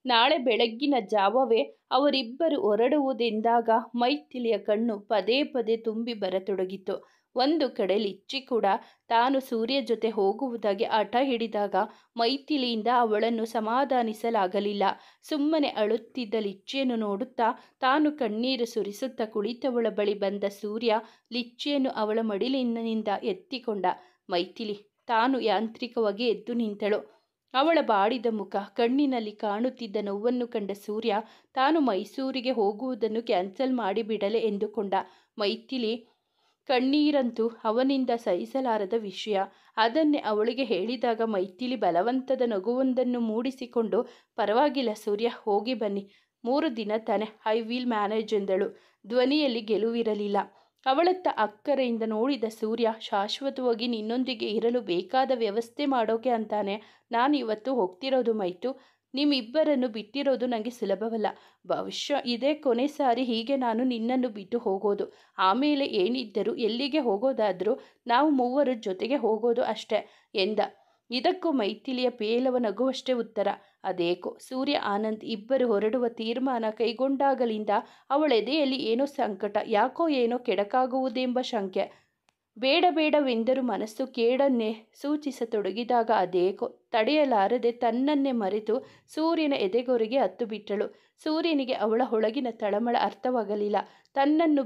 ನಾಳೆ ಬೆಳಗ್ಗಿನ ಜಾವವೇ ಅವರಿಬ್ಬರು ಹೊರಡುವುದೆಂದಾಗ ಮೈಥಿಲಿಯ ಕಣ್ಣು ಪದೇ ಪದೇ ತುಂಬಿ ಬರತೊಡಗಿತು. ಒಂದು ಕಡೆ ಲಿಚ್ಚಿ ಕೂಡ ತಾನು ಸೂರ್ಯ ಜೊತೆ ಹೋಗುವುದಾಗಿ ಹಠ ಹಿಡಿದಾಗ ಮೈಥಿಲಿಯಿಂದ ಅವಳನ್ನು ಸಮಾಧಾನಿಸಲಾಗಲಿಲ್ಲ. ಸುಮ್ಮನೆ ಅಳುತ್ತಿದ್ದ ಲಿಚ್ಚಿಯನ್ನು ನೋಡುತ್ತಾ ತಾನು ಕಣ್ಣೀರು ಸುರಿಸುತ್ತಾ ಕುಳಿತವಳ ಬಳಿ ಬಂದ ಸೂರ್ಯ ಲಿಚ್ಚಿಯನ್ನು ಅವಳ ಮಡಿಲಿನಿಂದ ಎತ್ತಿಕೊಂಡ. ಮೈಥಿಲಿ ತಾನು ಯಾಂತ್ರಿಕವಾಗಿ ಎದ್ದು ನಿಂತಳು. ಅವಳ ಬಾಡಿದ ಮುಖ, ಕಣ್ಣಿನಲ್ಲಿ ಕಾಣುತ್ತಿದ್ದ ನೋವನ್ನು ಕಂಡ ಸೂರ್ಯ ತಾನು ಮೈಸೂರಿಗೆ ಹೋಗುವುದನ್ನು ಕ್ಯಾನ್ಸಲ್ ಮಾಡಿಬಿಡಲೆ ಎಂದುಕೊಂಡ. ಮೈಥಿಲಿ ಕಣ್ಣೀರಂತೂ ಅವನಿಂದ ಸಹಿಸಲಾರದ ವಿಷಯ. ಅದನ್ನೇ ಅವಳಿಗೆ ಹೇಳಿದಾಗ ಮೈಥಿಲಿ ಬಲವಂತದ ನಗುವೊಂದನ್ನು ಮೂಡಿಸಿಕೊಂಡು, ಪರವಾಗಿಲ್ಲ ಸೂರ್ಯ, ಹೋಗಿ ಬನ್ನಿ, 3 ದಿನ ತಾನೆ, ಐ ವಿಲ್ ಮ್ಯಾನೇಜ್ ಎಂದಳು. ಧ್ವನಿಯಲ್ಲಿ ಗೆಲುವಿರಲಿಲ್ಲ. ಅವಳತ್ತ ಅಕ್ಕರೆಯಿಂದ ನೋಡಿದ ಸೂರ್ಯ, ಶಾಶ್ವತವಾಗಿ ನಿನ್ನೊಂದಿಗೆ ಇರಲು ಬೇಕಾದ ವ್ಯವಸ್ಥೆ ಮಾಡೋಕೆ ಅಂತಾನೆ ನಾನು ಇವತ್ತು ಹೋಗ್ತಿರೋದು ಮೈತು. ನಿಮ್ಮಿಬ್ಬರನ್ನು ಬಿಟ್ಟಿರೋದು ನನಗೆ ಸುಲಭವಲ್ಲ. ಬಹುಶಃ ಇದೇ ಕೊನೆ ಸಾರಿ ಹೀಗೆ ನಾನು ನಿನ್ನನ್ನು ಬಿಟ್ಟು ಹೋಗೋದು. ಆಮೇಲೆ ಏನಿದ್ದರೂ ಎಲ್ಲಿಗೆ ಹೋಗೋದಾದರೂ ನಾವು 3 ಜೊತೆಗೆ ಹೋಗೋದು ಅಷ್ಟೇ ಎಂದ. ಇದಕ್ಕೂ ಮೈಥಿಲಿಯ ಪೇಲವ ನಗುವಷ್ಟೇ ಉತ್ತರ. ಅದೇಕೋ ಸೂರ್ಯ ಆನಂದ್ ಇಬ್ಬರು ಹೊರಡುವ ತೀರ್ಮಾನ ಕೈಗೊಂಡಾಗಲಿಂದ ಅವಳೆದೆಯಲ್ಲಿ ಏನೋ ಸಂಕಟ, ಯಾಕೋ ಏನೋ ಕೆಡಕಾಗುವುದೆಂಬ ಶಂಕೆ. ಬೇಡ ಬೇಡವೆಂದರೂ ಮನಸ್ಸು ಕೇಡನ್ನೇ ಸೂಚಿಸತೊಡಗಿದಾಗ ಅದೇಕೋ ತಡೆಯಲಾರದೆ ತನ್ನನ್ನೇ ಮರೆತು ಸೂರ್ಯನ ಎದೆಗೊರೆಗೆ ಹತ್ತು ಬಿಟ್ಟಳು. ಸೂರ್ಯನಿಗೆ ಅವಳ ಒಳಗಿನ ತಳಮಳ ಅರ್ಥವಾಗಲಿಲ್ಲ. ತನ್ನನ್ನು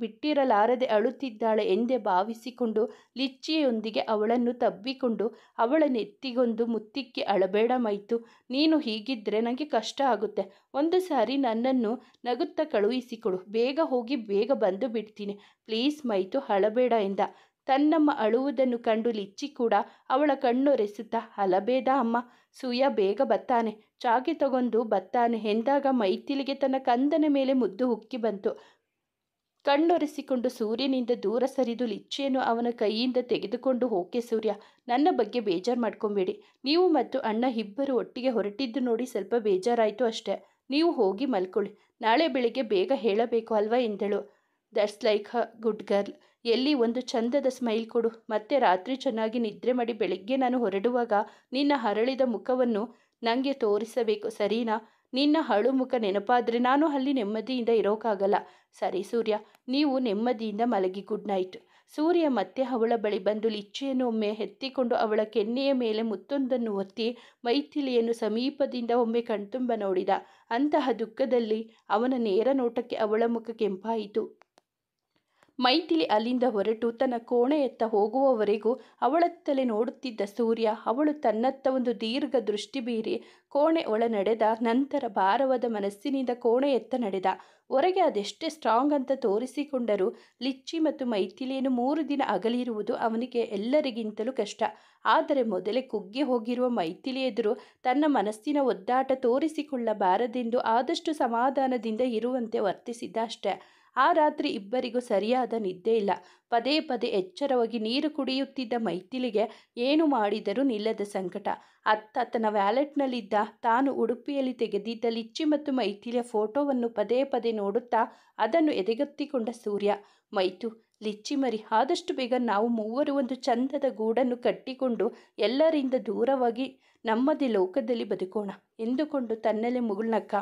ಬಿಟ್ಟಿರಲಾರದೆ ಅಳುತ್ತಿದ್ದಾಳೆ ಎಂದೇ ಭಾವಿಸಿಕೊಂಡು ಲಿಚ್ಚಿಯೊಂದಿಗೆ ಅವಳನ್ನು ತಬ್ಬಿಕೊಂಡು ಅವಳ ನೆತ್ತಿಗೊಂದು ಮುತ್ತಿಕ್ಕಿ, ಅಳಬೇಡ ಮೈತು, ನೀನು ಹೀಗಿದ್ದರೆ ನನಗೆ ಕಷ್ಟ ಆಗುತ್ತೆ. ಒಂದು ಸಾರಿ ನನ್ನನ್ನು ನಗುತ್ತಾ ಕಳುಹಿಸಿಕೊಡು, ಬೇಗ ಹೋಗಿ ಬೇಗ ಬಂದು ಬಿಡ್ತೀನಿ, ಪ್ಲೀಸ್ ಮೈತು, ಅಳಬೇಡ ಎಂದ. ತನ್ನಮ್ಮ ಅಳುವುದನ್ನು ಕಂಡು ಲಿಚ್ಚಿ ಕೂಡ ಅವಳ ಕಣ್ಣೊರೆಸುತ್ತಾ, ಅಲಬೇಡ ಅಮ್ಮ, ಸೂಯ ಬೇಗ ಬತ್ತಾನೆ, ಚಾಕಿ ತಗೊಂಡು ಬತ್ತಾನೆ ಎಂದಾಗ ಮೈಥಿಲಿಗೆ ತನ್ನ ಕಂದನ ಮೇಲೆ ಮುದ್ದು ಉಕ್ಕಿ ಬಂತು. ಕಣ್ಣೊರೆಸಿಕೊಂಡು ಸೂರ್ಯನಿಂದ ದೂರ ಸರಿದು ಲಿಚ್ಚಿಯನ್ನು ಅವನ ಕೈಯಿಂದ ತೆಗೆದುಕೊಂಡು, ಓಕೆ ಸೂರ್ಯ, ನನ್ನ ಬಗ್ಗೆ ಬೇಜಾರು ಮಾಡ್ಕೊಬೇಡಿ. ನೀವು ಮತ್ತು ಅಣ್ಣ ಇಬ್ಬರು ಒಟ್ಟಿಗೆ ಹೊರಟಿದ್ದು ನೋಡಿ ಸ್ವಲ್ಪ ಬೇಜಾರಾಯಿತು ಅಷ್ಟೇ. ನೀವು ಹೋಗಿ ಮಲ್ಕೊಳ್ಳಿ, ನಾಳೆ ಬೆಳಿಗ್ಗೆ ಬೇಗ ಹೇಳಬೇಕು ಅಲ್ವಾ ಎಂದಳು. That's like a good girl. ಎಲ್ಲಿ ಒಂದು ಚಂದದ ಸ್ಮೈಲ್ ಕೊಡು, ಮತ್ತೆ ರಾತ್ರಿ ಚೆನ್ನಾಗಿ ನಿದ್ರೆ ಮಾಡಿ ಬೆಳಗ್ಗೆ ನಾನು ಹೊರಡುವಾಗ ನಿನ್ನ ಹರಳಿದ ಮುಖವನ್ನು ನನಗೆ ತೋರಿಸಬೇಕು, ಸರಿನಾ? ನಿನ್ನ ಅಳು ಮುಖ ನೆನಪಾದರೆ ನಾನು ಅಲ್ಲಿ ನೆಮ್ಮದಿಯಿಂದ ಇರೋಕ್ಕಾಗಲ್ಲ. ಸರಿ ಸೂರ್ಯ, ನೀವು ನೆಮ್ಮದಿಯಿಂದ ಮಲಗಿ, ಗುಡ್ ನೈಟ್. ಸೂರ್ಯ ಮತ್ತೆ ಅವಳ ಬಳಿ ಬಂದು ಲಿಚ್ಚಿಯನ್ನು ಒಮ್ಮೆ ಎತ್ತಿಕೊಂಡು ಅವಳ ಕೆನ್ನೆಯ ಮೇಲೆ ಮುತ್ತೊಂದನ್ನು ಒತ್ತಿ ಮೈಥಿಲಿಯನ್ನು ಸಮೀಪದಿಂದ ಒಮ್ಮೆ ಕಣ್ತುಂಬ ನೋಡಿದ. ಅಂತಹ ದುಃಖದಲ್ಲಿ ಅವನ ನೇರ ನೋಟಕ್ಕೆ ಅವಳ ಮುಖ ಕೆಂಪಾಯಿತು. ಮೈಥಿಲಿ ಅಲ್ಲಿಂದ ಹೊರಟು ತನ್ನ ಕೋಣೆಯತ್ತ ಹೋಗುವವರೆಗೂ ಅವಳತ್ತಲೇ ನೋಡುತ್ತಿದ್ದ ಸೂರ್ಯ ಅವಳು ತನ್ನತ್ತ ಒಂದು ದೀರ್ಘ ದೃಷ್ಟಿ ಬೀರಿ ಕೋಣೆ ಒಳ ನಡೆದ ನಂತರ ಭಾರವಾದ ಮನಸ್ಸಿನಿಂದ ಕೋಣೆಯತ್ತ ನಡೆದ. ಹೊರಗೆ ಅದೆಷ್ಟೇ ಸ್ಟ್ರಾಂಗ್ ಅಂತ ತೋರಿಸಿಕೊಂಡರೂ ಲಿಚ್ಚಿ ಮತ್ತು ಮೈಥಿಲಿಯನ್ನು 3 ದಿನ ಅಗಲಿರುವುದು ಅವನಿಗೆ ಎಲ್ಲರಿಗಿಂತಲೂ ಕಷ್ಟ. ಆದರೆ ಮೊದಲೇ ಕುಗ್ಗಿ ಹೋಗಿರುವ ಮೈಥಿಲಿ ಎದುರು ತನ್ನ ಮನಸ್ಸಿನ ಒದ್ದಾಟ ತೋರಿಸಿಕೊಳ್ಳಬಾರದೆಂದು ಆದಷ್ಟು ಸಮಾಧಾನದಿಂದ ಇರುವಂತೆ ವರ್ತಿಸಿದ್ದ ಅಷ್ಟೆ. ಆ ರಾತ್ರಿ ಇಬ್ಬರಿಗೂ ಸರಿಯಾದ ನಿದ್ದೆ ಇಲ್ಲ. ಪದೇ ಪದೇ ಎಚ್ಚರವಾಗಿ ನೀರು ಕುಡಿಯುತ್ತಿದ್ದ ಮೈಥಿಲಿಗೆ ಏನು ಮಾಡಿದರೂ ನಿಲ್ಲದ ಸಂಕಟ. ಅತ್ತ ತನ್ನ ವ್ಯಾಲೆಟ್ನಲ್ಲಿದ್ದ ತಾನು ಉಡುಪಿಯಲ್ಲಿ ತೆಗೆದಿದ್ದ ಲಿಚ್ಚಿ ಮತ್ತು ಮೈಥಿಲಿಯ ಫೋಟೋವನ್ನು ಪದೇ ಪದೇ ನೋಡುತ್ತಾ ಅದನ್ನು ಎದೆಗತ್ತಿಕೊಂಡ ಸೂರ್ಯ. ಮೈತು, ಲಿಚ್ಚಿ ಮರಿ, ಆದಷ್ಟು ಬೇಗ ನಾವು ಮೂವರು ಒಂದು ಚಂದದ ಗೂಡನ್ನು ಕಟ್ಟಿಕೊಂಡು ಎಲ್ಲರಿಂದ ದೂರವಾಗಿ ನಮ್ಮದೇ ಲೋಕದಲ್ಲಿ ಬದುಕೋಣ ಎಂದುಕೊಂಡು ತನ್ನಲ್ಲೇ ಮುಗುಳ್ನಕ್ಕ.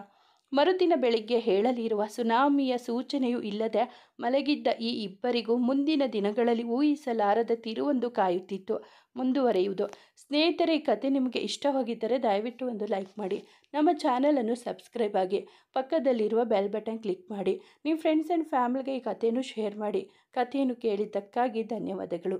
ಮರುದಿನ ಬೆಳಿಗ್ಗೆ ಹೇಳಲಿರುವ ಸುನಾಮಿಯ ಸೂಚನೆಯೂ ಇಲ್ಲದೆ ಮಲಗಿದ್ದ ಈ ಇಬ್ಬರಿಗೂ ಮುಂದಿನ ದಿನಗಳಲ್ಲಿ ಊಹಿಸಲಾರದ ತಿರುವೊಂದು ಕಾಯುತ್ತಿತ್ತು. ಮುಂದುವರೆಯುವುದು. ಸ್ನೇಹಿತರೆ, ಈ ಕತೆ ನಿಮಗೆ ಇಷ್ಟವಾಗಿದ್ದರೆ ದಯವಿಟ್ಟು ಒಂದು ಲೈಕ್ ಮಾಡಿ, ನಮ್ಮ ಚಾನಲನ್ನು ಸಬ್ಸ್ಕ್ರೈಬ್ ಆಗಿ, ಪಕ್ಕದಲ್ಲಿರುವ ಬೆಲ್ ಬಟನ್ ಕ್ಲಿಕ್ ಮಾಡಿ, ನಿಮ್ಮ ಫ್ರೆಂಡ್ಸ್ ಆ್ಯಂಡ್ ಫ್ಯಾಮಿಲಿಗೆ ಈ ಕಥೆಯನ್ನು ಶೇರ್ ಮಾಡಿ. ಕಥೆಯನ್ನು ಕೇಳಿದ್ದಕ್ಕಾಗಿ ಧನ್ಯವಾದಗಳು.